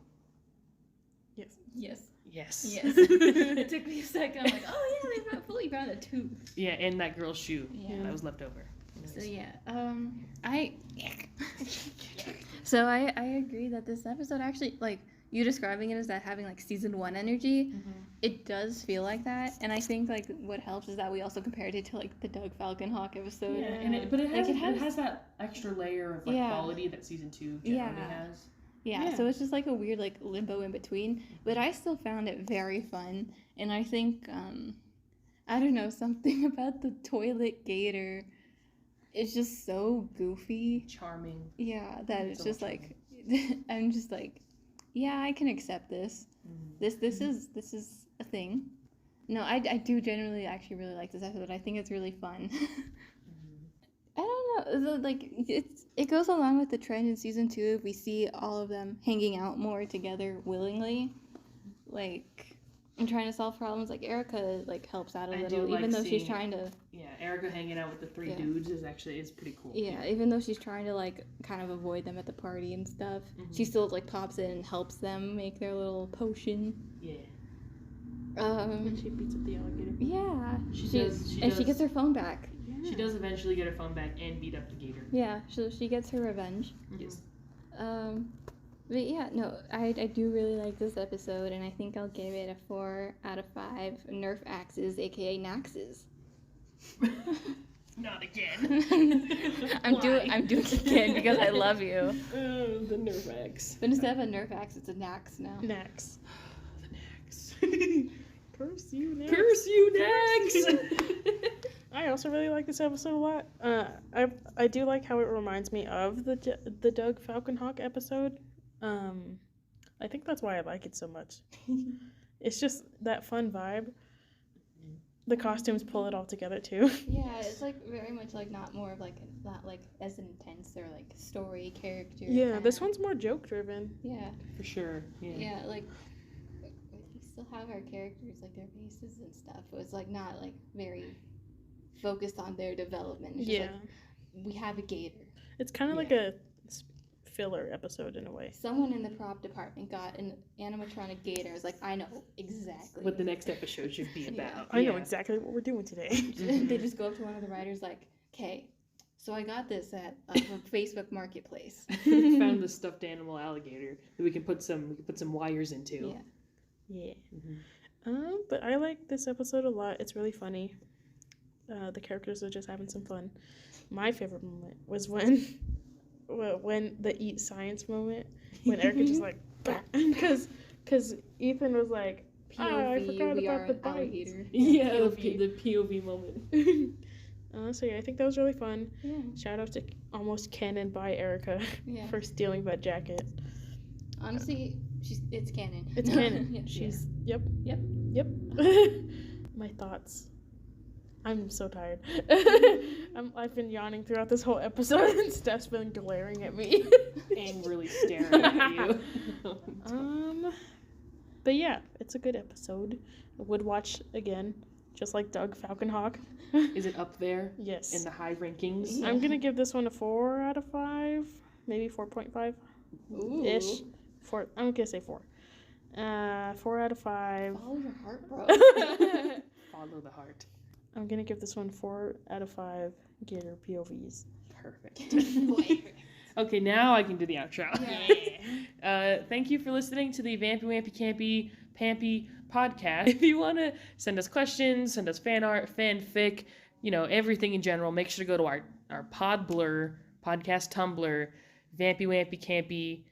C: Yes.
B: Yes.
A: Yes.
B: Yes. It took me a second. I'm like, oh yeah, they fully found a tooth.
A: Yeah, in that girl's shoe.
B: Yeah.
A: That was left over.
B: So yeah, So I agree that this episode actually, like, you describing it as that having like season 1 energy, it does feel like that, and I think like what helps is that we also compared it to like the Doug Falconhawk episode.
A: Yeah, and but it
B: has
A: has that extra layer of like quality that season 2 generally has.
B: Yeah, so it's just like a weird like limbo in between, but I still found it very fun, and I think I don't know, something about the toilet gator is just so goofy,
A: charming.
B: Yeah, that it's
A: so
B: just like I'm just like, yeah, I can accept this. This is a thing. No, I do generally actually really like this episode. I think it's really fun. I don't know, like it goes along with the trend in season 2. We see all of them hanging out more together willingly, like and trying to solve problems. Like Erica like helps out a little, even though she's trying to.
A: Yeah, Erica hanging out with the 3 dudes is pretty cool.
B: Yeah, even though she's trying to like kind of avoid them at the party and stuff, she still like pops in and helps them make their little potion.
A: Yeah.
C: And she beats up the alligator.
B: Yeah.
A: She
B: gets her phone back.
A: Yeah. She does eventually get her phone back and beat up the gator.
B: Yeah, so she gets her revenge.
A: Yes.
B: But yeah, no, I do really like this episode, and I think I'll give it a 4 out of 5 Nerf axes, aka Naxes.
A: Not again.
B: I'm doing it again because I love you.
A: The Nerf axe.
B: But instead of a Nerf axe, it's a Nax now.
C: Nax.
A: The Nax.
C: Curse you, Nax.
A: Curse you, Nax.
C: I also really like this episode a lot. I do like how it reminds me of the Doug Falconhawk episode. I think that's why I like it so much. It's just that fun vibe. The costumes pull it all together too.
B: Yeah, it's like very much like not like as intense or like story character.
C: Yeah, this one's more joke driven.
B: Yeah.
A: For sure. Yeah.
B: Yeah, like we still have our characters like their faces and stuff. But it's like not like very focused on their development. It's just like we have a gator.
C: It's kind of like a filler episode in a way.
B: Someone in the prop department got an animatronic gator. I was like, I know exactly
A: what the next episode should be about.
C: I know exactly what we're doing today.
B: They just go up to one of the writers like, okay, so I got this at Facebook Marketplace.
A: Found this stuffed animal alligator that we can put some wires into.
B: Yeah.
C: But I like this episode a lot. It's really funny. The characters are just having some fun. My favorite moment was when the eat science moment, when Erica just like, because Ethan was like I
B: POV,
C: forgot
B: we
C: about
B: are
C: the
B: an
C: bites.
B: alligator.
A: Yeah,
B: POV.
A: the POV moment.
C: So yeah, I think that was really fun.
B: Yeah.
C: Shout out to almost canon by Erica
B: Yeah.
C: for stealing that jacket.
B: Honestly, it's canon.
C: It's canon.
B: Yeah.
C: She's yep.
B: Yep.
C: My thoughts. I'm so tired. I've been yawning throughout this whole episode, and Steff's been glaring at me.
A: Angrily staring at you.
C: But yeah, it's a good episode. I would watch again, just like Doug Falconhawk.
A: Is it up there
C: Yes.
A: in the high rankings?
C: I'm gonna give this one a 4 out of 5, maybe 4.5 ish.
B: Ooh.
C: 4. I'm gonna say 4. 4 out of 5.
B: Follow your heart, bro.
A: Follow the heart.
C: I'm gonna give this one 4 out of 5 Gator POVs.
A: Perfect. Okay, now I can do the outro.
B: Yeah.
A: Thank you for listening to the Vampy Wampy Campy Podcast. If you want to send us questions, send us fan art, fanfic, everything in general, make sure to go to our Podblur podcast Tumblr, Vampy Wampy Campy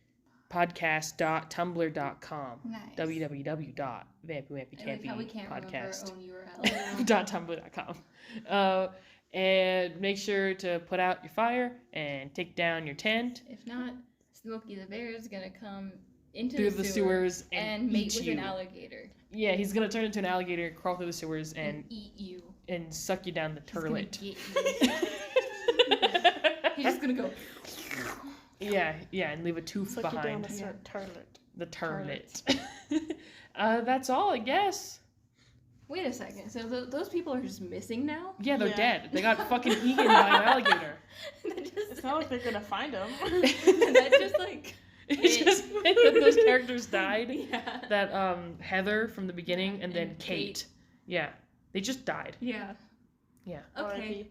A: podcast.tumblr.com.
B: Nice.
A: www.vampywampycampy
B: How we can't remember our
A: podcast.
B: own URL.
A: .tumblr.com. And make sure to put out your fire and take down your tent
B: If not, Smokey the Bear is gonna come into
A: through the sewers
B: and mate
A: eat
B: with
A: you.
B: an alligator
A: Yeah, he's gonna turn into an alligator, crawl through the sewers,
B: and eat you.
A: and suck you down the
B: He's gonna
A: turlet.
B: get you. He's just gonna go.
A: Yeah, and leave a tooth
C: Suck you down
A: behind.
C: the turlet.
A: The turlet. That's all, I guess.
B: Wait a second. So those people are just missing now?
A: Yeah, they're
C: Yeah.
A: dead. They got fucking eaten by an alligator.
C: It's not like they're gonna find them.
B: That's just like.
A: It's just that those characters died.
B: Yeah.
A: That Heather from the beginning, and then
B: And
A: Kate.
B: Kate.
A: Yeah, they just died.
B: Yeah.
A: Yeah.
B: Okay.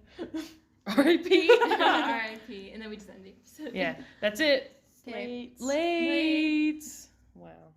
A: R.I.P.
B: R.I.P. And then we just end the episode.
A: Yeah, that's it.
B: Okay.
A: Late. Wow.